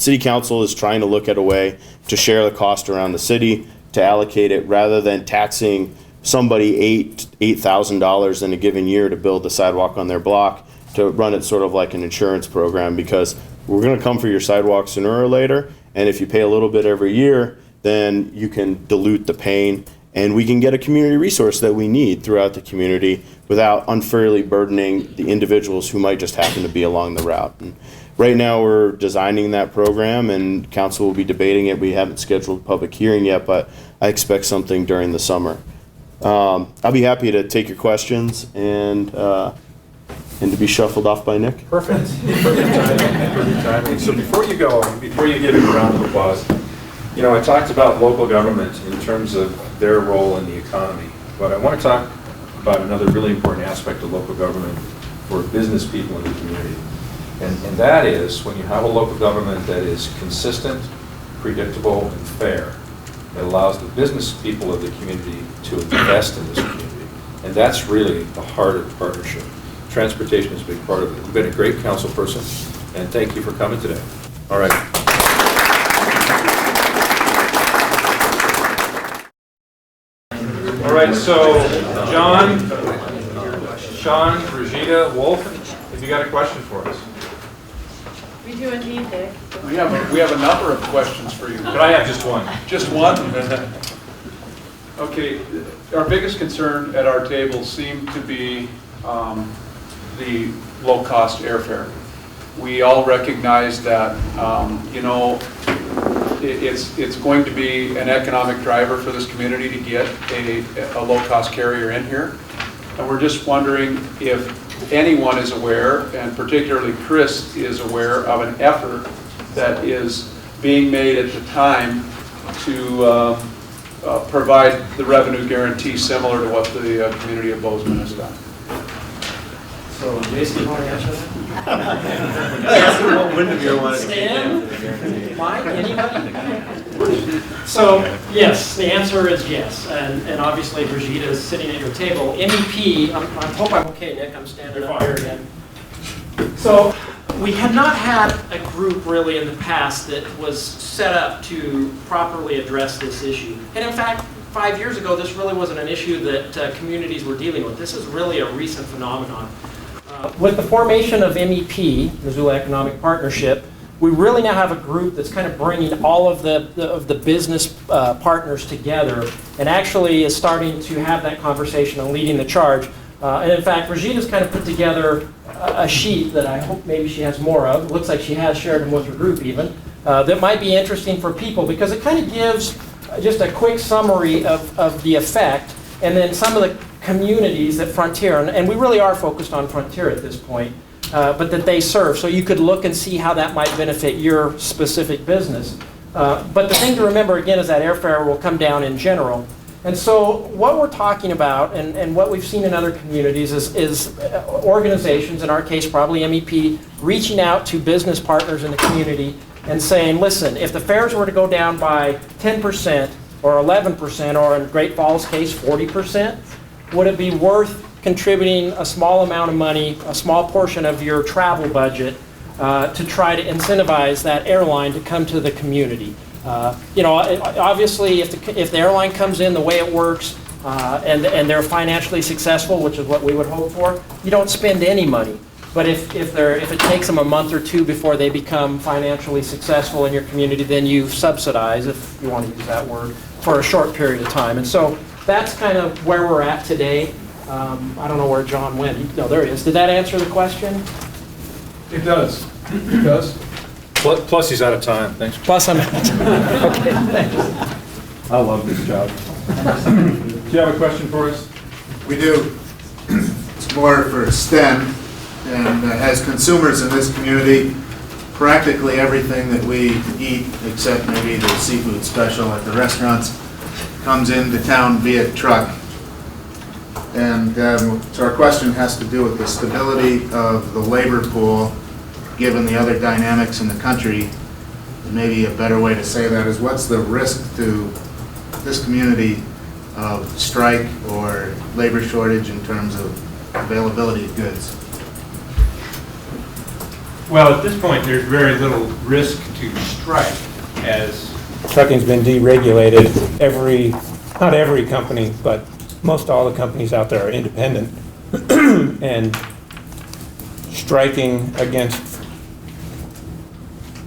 City Council is trying to look at a way to share the cost around the city, to allocate it rather than taxing somebody $8,000 in a given year to build the sidewalk on their block, to run it sort of like an insurance program, because we're going to come for your sidewalk sooner or later, and if you pay a little bit every year, then you can dilute the pain, and we can get a community resource that we need throughout the community without unfairly burdening the individuals who might just happen to be along the route. And right now we're designing that program, and council will be debating it. We haven't scheduled a public hearing yet, but I expect something during the summer. I'll be happy to take your questions and to be shuffled off by Nick. Perfect. Perfect timing. So before you go, before you give him a round of applause, I talked about local government in terms of their role in the economy, but I want to talk about another really important aspect of local government for business people in the community. And that is when you have a local government that is consistent, predictable, and fair, it allows the business people of the community to invest in this community. And that's really the heart of the partnership. Transportation is a big part of it. You've been a great council person, and thank you for coming today. All right. All right, so John, Sean, Brigida, Wolf, have you got a question for us? We do indeed, Dick. We have a number of questions for you. Could I have just one? Just one? Okay, our biggest concern at our table seemed to be the low-cost airfare. We all recognize that, it's going to be an economic driver for this community to get a low-cost carrier in here. And we're just wondering if anyone is aware, and particularly Chris is aware, of an effort that is being made at the time to provide the revenue guarantee similar to what the community of Bozeman has done. So, Jason, you want to answer that? What Windermere wanted to keep in for the guarantee. Mike, anybody? So, yes, the answer is yes. And obviously, Brigida is sitting at your table. MEP, I hope I'm okay, Nick. I'm standing up here again. So, we had not had a group really in the past that was set up to properly address this issue. And in fact, 5 years ago, this really wasn't an issue that communities were dealing with. This is really a recent phenomenon. With the formation of MEP, Missoula Economic Partnership, we really now have a group that's kind of bringing all of the business partners together and actually is starting to have that conversation and leading the charge. And in fact, Regina's kind of put together a sheet that I hope maybe she has more of. It looks like she has shared them with her group even. That might be interesting for people because it kind of gives just a quick summary of the effect and then some of the communities that Frontier, and we really are focused on Frontier at this point, but that they serve. So you could look and see how that might benefit your specific business. But the thing to remember again is that airfare will come down in general. And so what we're talking about and what we've seen in other communities is organizations, in our case probably MEP, reaching out to business partners in the community and saying, listen, if the fares were to go down by 10% or 11% or in Great Falls' case 40%, would it be worth contributing a small amount of money, a small portion of your travel budget to try to incentivize that airline to come to the community? Obviously, if the airline comes in the way it works and they're financially successful, which is what we would hope for, you don't spend any money. But if it takes them a month or two before they become financially successful in your community, then you subsidize, if you want to use that word, for a short period of time. And so that's kind of where we're at today. I don't know where John went. No, there he is. Did that answer the question? It does. It does. Plus he's out of time. Thanks. Plus I'm okay, thanks. I love this job. Do you have a question for us? We do. It's more for STEM, and as consumers in this community, practically everything that we eat, except maybe the seafood special at the restaurants, comes into town via truck. And so our question has to do with the stability of the labor pool, given the other dynamics in the country. Maybe a better way to say that is, what's the risk to this community of strike or labor shortage in terms of availability of goods? Well, at this point, there's very little risk to strike, as trucking's been deregulated. Not every company, but most all the companies out there are independent. And striking against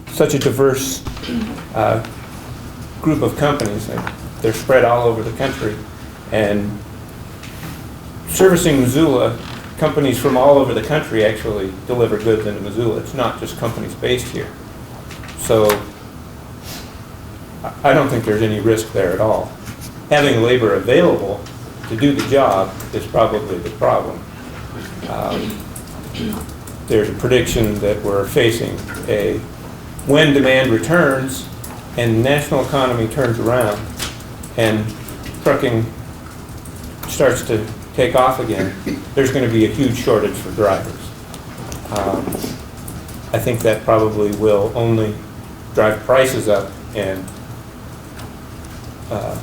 such a diverse group of companies, they're spread all over the country. And servicing Missoula, companies from all over the country actually deliver goods into Missoula. It's not just companies based here. So I don't think there's any risk there at all. Having labor available to do the job is probably the problem. There's a prediction that we're facing when demand returns and the national economy turns around and trucking starts to take off again, there's going to be a huge shortage for drivers. I think that probably will only drive prices up and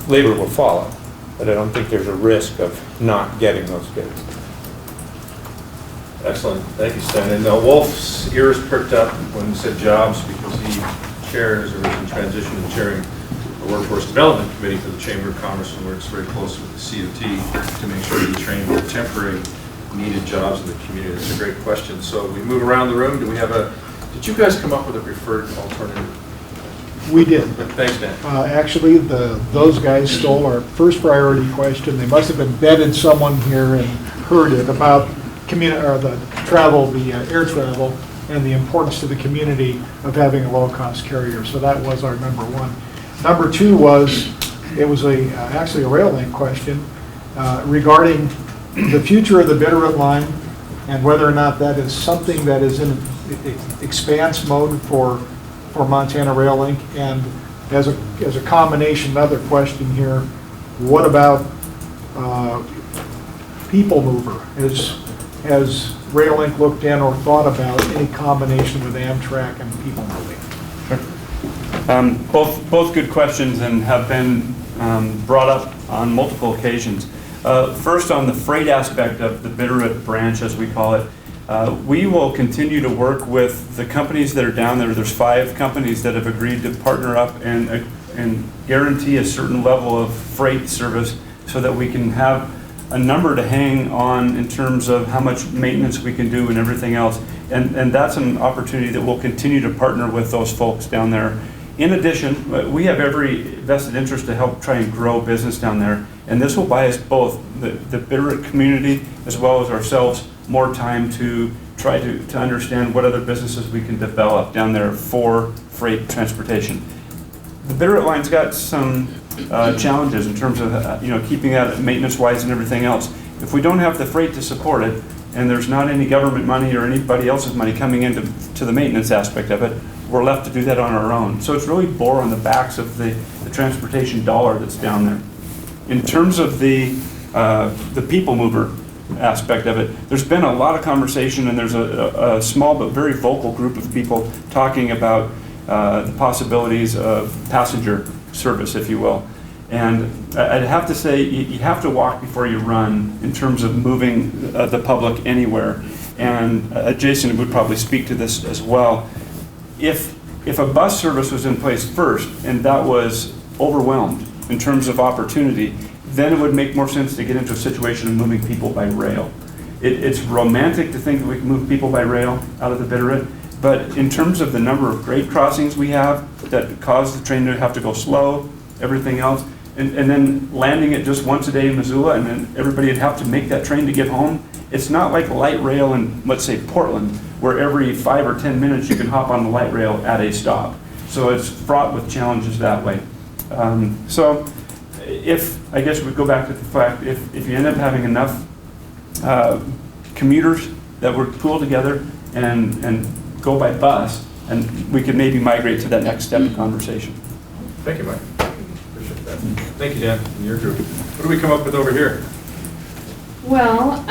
labor will follow. But I don't think there's a risk of not getting those goods. Excellent. Thank you, Stan. And Wolf's ears perked up when you said jobs, because he chairs or is in transition to chairing the Workforce Development Committee for the Chamber of Commerce and works very closely with the COT to make sure that we train for temporary needed jobs in the community. That's a great question. So we move around the room. Did you guys come up with a preferred alternative? We did. Thanks, Dan. Actually, those guys stole our first priority question. They must have embedded someone here and heard it about the travel, the air travel, and the importance to the community of having a low-cost carrier. So that was our number one. Number two was, it was actually a rail link question regarding the future of the Bitterroot line and whether or not that is something that is in expanse mode for Montana Rail Link. And as a combination, another question here, what about people mover? Has Rail Link looked in or thought about any combination with Amtrak and people moving? Sure. Both good questions and have been brought up on multiple occasions. First, on the freight aspect of the Bitterroot branch, as we call it, We will continue to work with the companies that are down there. There's 5 companies that have agreed to partner up and guarantee a certain level of freight service so that we can have a number to hang on in terms of how much maintenance we can do and everything else. And that's an opportunity that we'll continue to partner with those folks down there. In addition, we have every vested interest to help try and grow business down there. And this will buy us both, the Bitterroot community as well as ourselves, more time to try to understand what other businesses we can develop down there for freight transportation. The Bitterroot line's got some challenges in terms of keeping that maintenance-wise and everything else. If we don't have the freight to support it, and there's not any government money or anybody else's money coming into the maintenance aspect of it, we're left to do that on our own. So it's really bore on the backs of the transportation dollar that's down there. In terms of the people mover aspect of it, there's been a lot of conversation, and there's a small but very vocal group of people talking about the possibilities of passenger service, if you will. And I'd have to say, you have to walk before you run in terms of moving the public anywhere. And Jason would probably speak to this as well. If a bus service was in place first and that was overwhelmed in terms of opportunity, then it would make more sense to get into a situation of moving people by rail. It's romantic to think that we can move people by rail out of the Bitterroot, but in terms of the number of grade crossings we have that cause the train to have to go slow, everything else, and then landing it just once a day in Missoula, and then everybody would have to make that train to get home. It's not like light rail in, let's say, Portland, where every 5 or 10 minutes you can hop on the light rail at a stop. So it's fraught with challenges that way. So I guess we go back to the fact, if you end up having enough commuters that would pool together and go by bus, and we could maybe migrate to that next step of conversation. Thank you, Mike. Appreciate that. Thank you, Dan, and your group. What do we come up with over here? Well,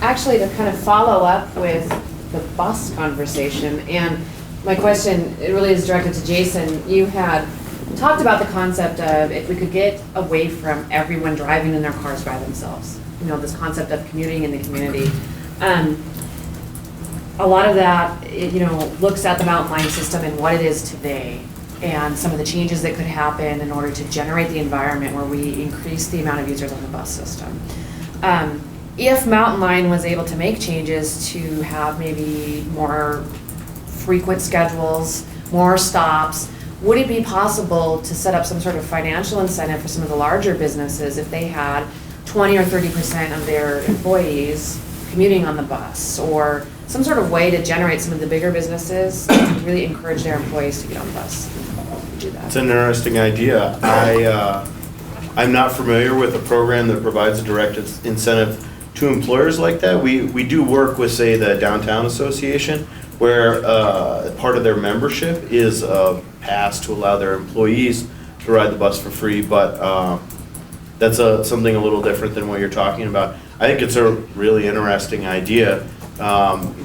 actually to kind of follow up with the bus conversation, and my question, it really is directed to Jason. You had talked about the concept of if we could get away from everyone driving in their cars by themselves, this concept of commuting in the community. A lot of that, looks at the mountain line system and what it is today, and some of the changes that could happen in order to generate the environment where we increase the amount of users on the bus system. If Mountain Line was able to make changes to have maybe more frequent schedules, more stops, would it be possible to set up some sort of financial incentive for some of the larger businesses if they had 20 or 30% of their employees commuting on the bus, or some sort of way to generate some of the bigger businesses to really encourage their employees to get on the bus? Do that. It's an interesting idea. I'm not familiar with a program that provides a direct incentive to employers like that. We do work with, say, the Downtown Association, where part of their membership is a pass to allow their employees to ride the bus for free, but that's something a little different than what you're talking about. I think it's a really interesting idea.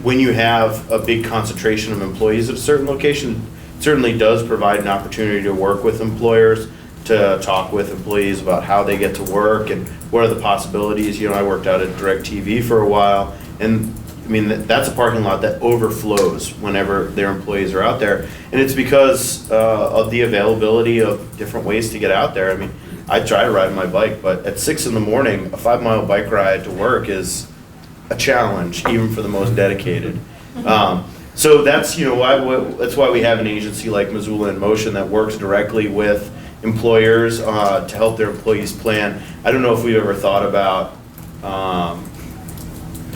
When you have a big concentration of employees at a certain location, it certainly does provide an opportunity to work with employers, to talk with employees about how they get to work and what are the possibilities. I worked out at DirecTV for a while, and I mean, that's a parking lot that overflows whenever their employees are out there. And it's because of the availability of different ways to get out there. I mean, I try to ride my bike, but at 6 in the morning, a 5-mile bike ride to work is a challenge, even for the most dedicated. So that's, that's why we have an agency like Missoula in Motion that works directly with employers to help their employees plan. I don't know if we've ever thought about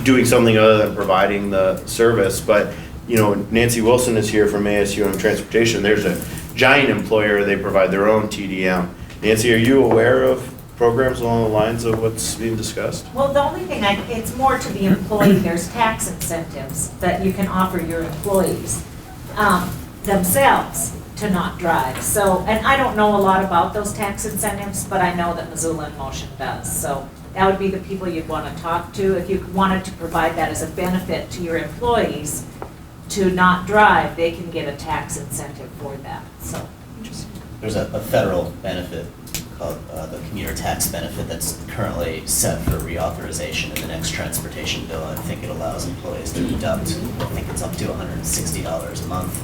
doing something other than providing the service, but Nancy Wilson is here from ASUM Transportation. There's a giant employer, they provide their own TDM. Nancy, are you aware of programs along the lines of what's being discussed? Well, the only thing, it's more to the employee. There's tax incentives that you can offer your employees themselves to not drive. So, and I don't know a lot about those tax incentives, but I know that Missoula in Motion does. So that would be the people you'd want to talk to if you wanted to provide that as a benefit to your employees to not drive. They can get a tax incentive for that. So there's a federal benefit called the commuter tax benefit that's currently set for reauthorization in the next transportation bill. I think it allows employees to deduct, I think it's up to $160 a month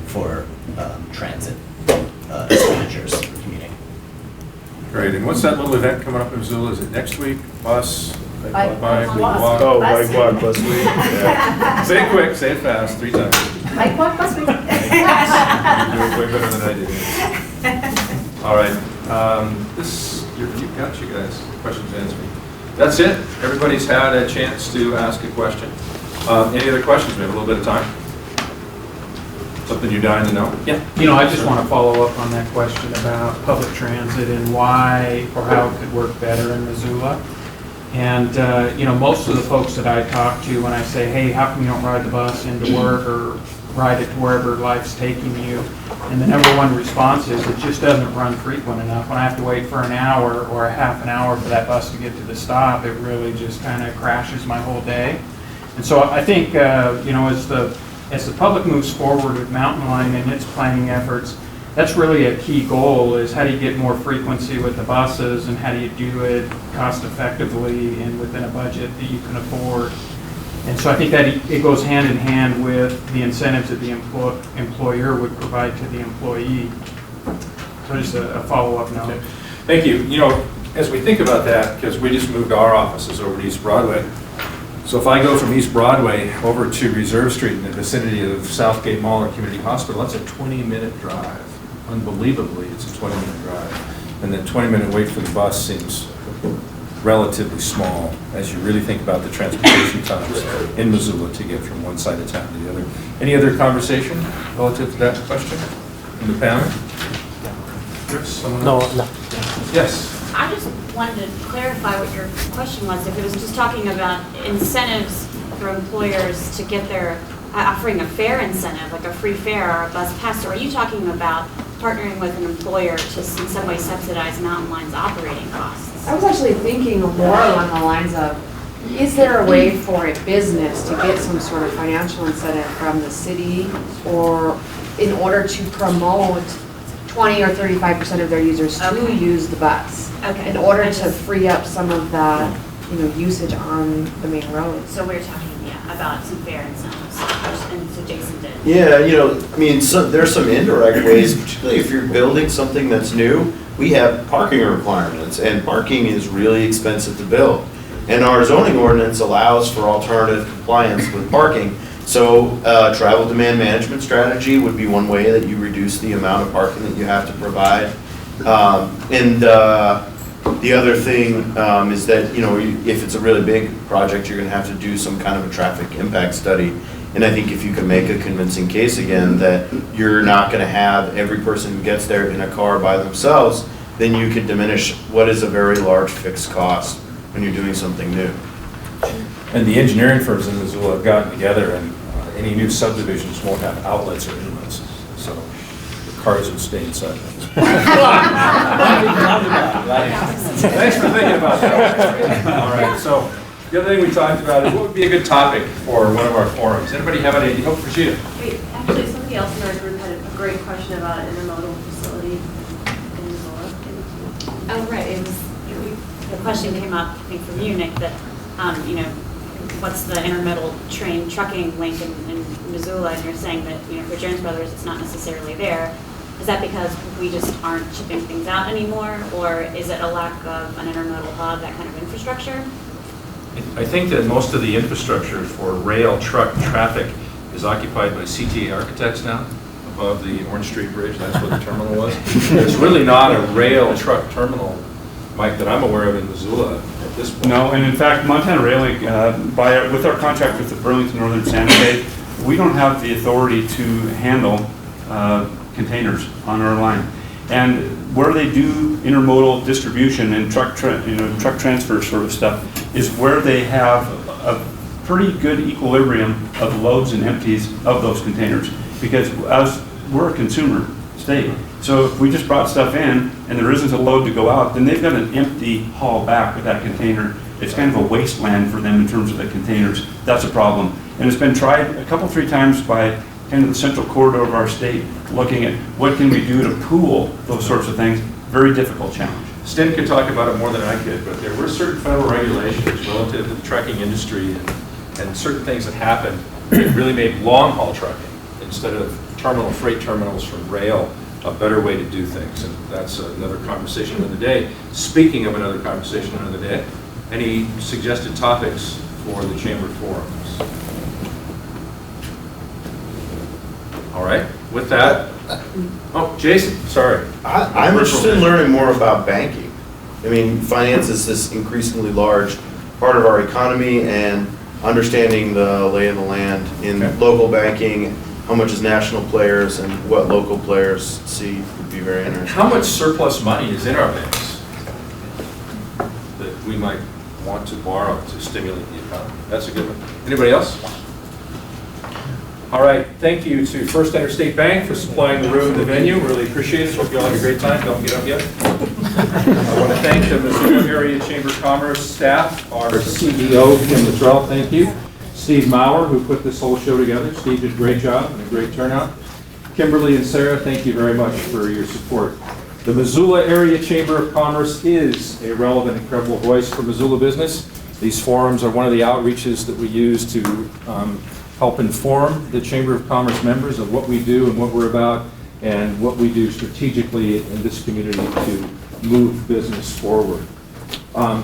for transit expenditures for commuting. Great, and what's that little event coming up in Missoula? Is it next week? Bus? Bike walk? Oh, bike walk bus week. Yeah. Say it quick, say it fast, 3 times. Bike walk bus week. You do it way better than I did. All right, you've got you guys, questions answered. That's it. Everybody's had a chance to ask a question. Any other questions? We have a little bit of time. Something you're dying to know? Yeah. I just want to follow up on that question about public transit and why or how it could work better in Missoula. And, most of the folks that I talk to, when I say, hey, how come you don't ride the bus into work or ride it to wherever life's taking you? And the number one response is it just doesn't run frequent enough. When I have to wait for an hour or a half an hour for that bus to get to the stop, it really just kind of crashes my whole day. And so I think, as the public moves forward with Mountain Line and its planning efforts, that's really a key goal, is how do you get more frequency with the buses and how do you do it cost effectively and within a budget that you can afford. And so I think that it goes hand in hand with the incentives that the employer would provide to the employee. So just a follow-up note. Okay. Thank you. As we think about that, because we just moved our offices over to East Broadway, so if I go from East Broadway over to Reserve Street in the vicinity of Southgate Mall or Community Hospital, that's a 20-minute drive. Unbelievably, it's a 20-minute drive. And the 20-minute wait for the bus seems relatively small as you really think about the transportation times in Missoula to get from one side of town to the other. Any other conversation relative to that question in the panel? Chris, someone else? No. Yes. I just wanted to clarify what your question was. If it was just talking about incentives for employers to get their, offering a fare incentive, like a free fare or a bus pass, or are you talking about partnering with an employer to in some way subsidize Mountain Line's operating costs? I was actually thinking more along the lines of, is there a way for a business to get some sort of financial incentive from the city or in order to promote 20 or 35% of their users to use the bus? Okay. In order to free up some of that, usage on the main roads. So we're talking, about some fare incentives, and so Jason did. Yeah, there's some indirect ways, particularly if you're building something that's new. We have parking requirements, and parking is really expensive to build. And our zoning ordinance allows for alternative compliance with parking. So travel demand management strategy would be one way that you reduce the amount of parking that you have to provide. The other thing is that, if it's a really big project, you're going to have to do some kind of a traffic impact study. And I think if you can make a convincing case again that you're not going to have every person who gets there in a car by themselves, then you could diminish what is a very large fixed cost when you're doing something new. And the engineering firms in Missoula have gotten together, and any new subdivisions won't have outlets or inlets, so the cars will stay inside. Thanks for thinking about that. All right, so the other thing we talked about is what would be a good topic for one of our forums. Anybody have any idea? Oh, Rashida. Wait, actually, somebody else in our group had a great question about an intermodal facility in Missoula. Oh, right. It was, the question came up, I think, from you, Nick, that, what's the intermodal train trucking link in Missoula? And you're saying that, for Jones Brothers, it's not necessarily there. Is that because we just aren't shipping things out anymore? Or is it a lack of an intermodal hub, that kind of infrastructure? I think that most of the infrastructure for rail truck traffic is occupied by CTA Architects now, above the Orange Street Bridge. That's where the terminal was. There's really not a rail truck terminal, Mike, that I'm aware of in Missoula at this point. No, and in fact, Montana Railing, with our contract with the Burlington Northern Santa Fe, we don't have the authority to handle containers on our line. And where they do intermodal distribution and truck transfer sort of stuff is where they have a pretty good equilibrium of loads and empties of those containers. Because as we're a consumer state, so if we just brought stuff in and there isn't a load to go out, then they've got an empty haul back with that container. It's kind of a wasteland for them in terms of the containers. That's a problem. And it's been tried a couple, 3 times by kind of the central corridor of our state, looking at what can we do to pool those sorts of things. Very difficult challenge. Stan could talk about it more than I could, but there were certain federal regulations relative to the trucking industry and certain things that happened that really made long-haul trucking, instead of freight terminals from rail, a better way to do things. And that's another conversation another day. Speaking of another conversation another day, any suggested topics for the Chamber forums? All right, with that, oh, Jason, sorry. I'm interested in learning more about banking. I mean, finance is this increasingly large part of our economy, and understanding the lay of the land in local banking, how much is national players and what local players see would be very interesting. How much surplus money is in our banks that we might want to borrow to stimulate the economy? That's a good one. Anybody else? All right, thank you to First Interstate Bank for supplying the room and the venue. Really appreciate it. Hope you all have a great time. Don't get up yet. I want to thank the Missoula Area Chamber of Commerce staff, our CEO, Kim Luttrell, thank you. Steve Maurer, who put this whole show together. Steve did a great job and a great turnout. Kimberly and Sarah, thank you very much for your support. The Missoula Area Chamber of Commerce is a relevant and credible voice for Missoula business. These forums are one of the outreaches that we use to help inform the Chamber of Commerce members of what we do and what we're about and what we do strategically in this community to move business forward.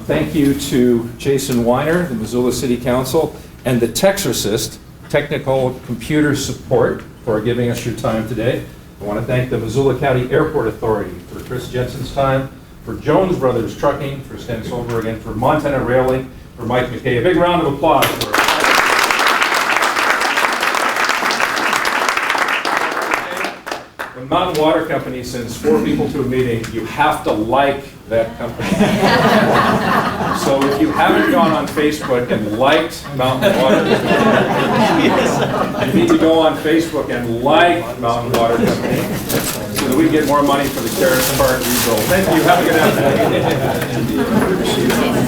Thank you to Jason Weiner, the Missoula City Council, and the Texarcist, Technical Computer Support, for giving us your time today. I want to thank the Missoula County Airport Authority for Chris Jensen's time, for Jones Brothers Trucking, for Stan Solberg, and for Montana Railing, for Mike McKay. A big round of applause for When Mountain Water Company sends 4 people to a meeting, you have to like that company. So if you haven't gone on Facebook and liked Mountain Water, you need to go on Facebook and like Mountain Water Company so that we get more money for the Carrots Park rebuild. Thank you. Have a good afternoon.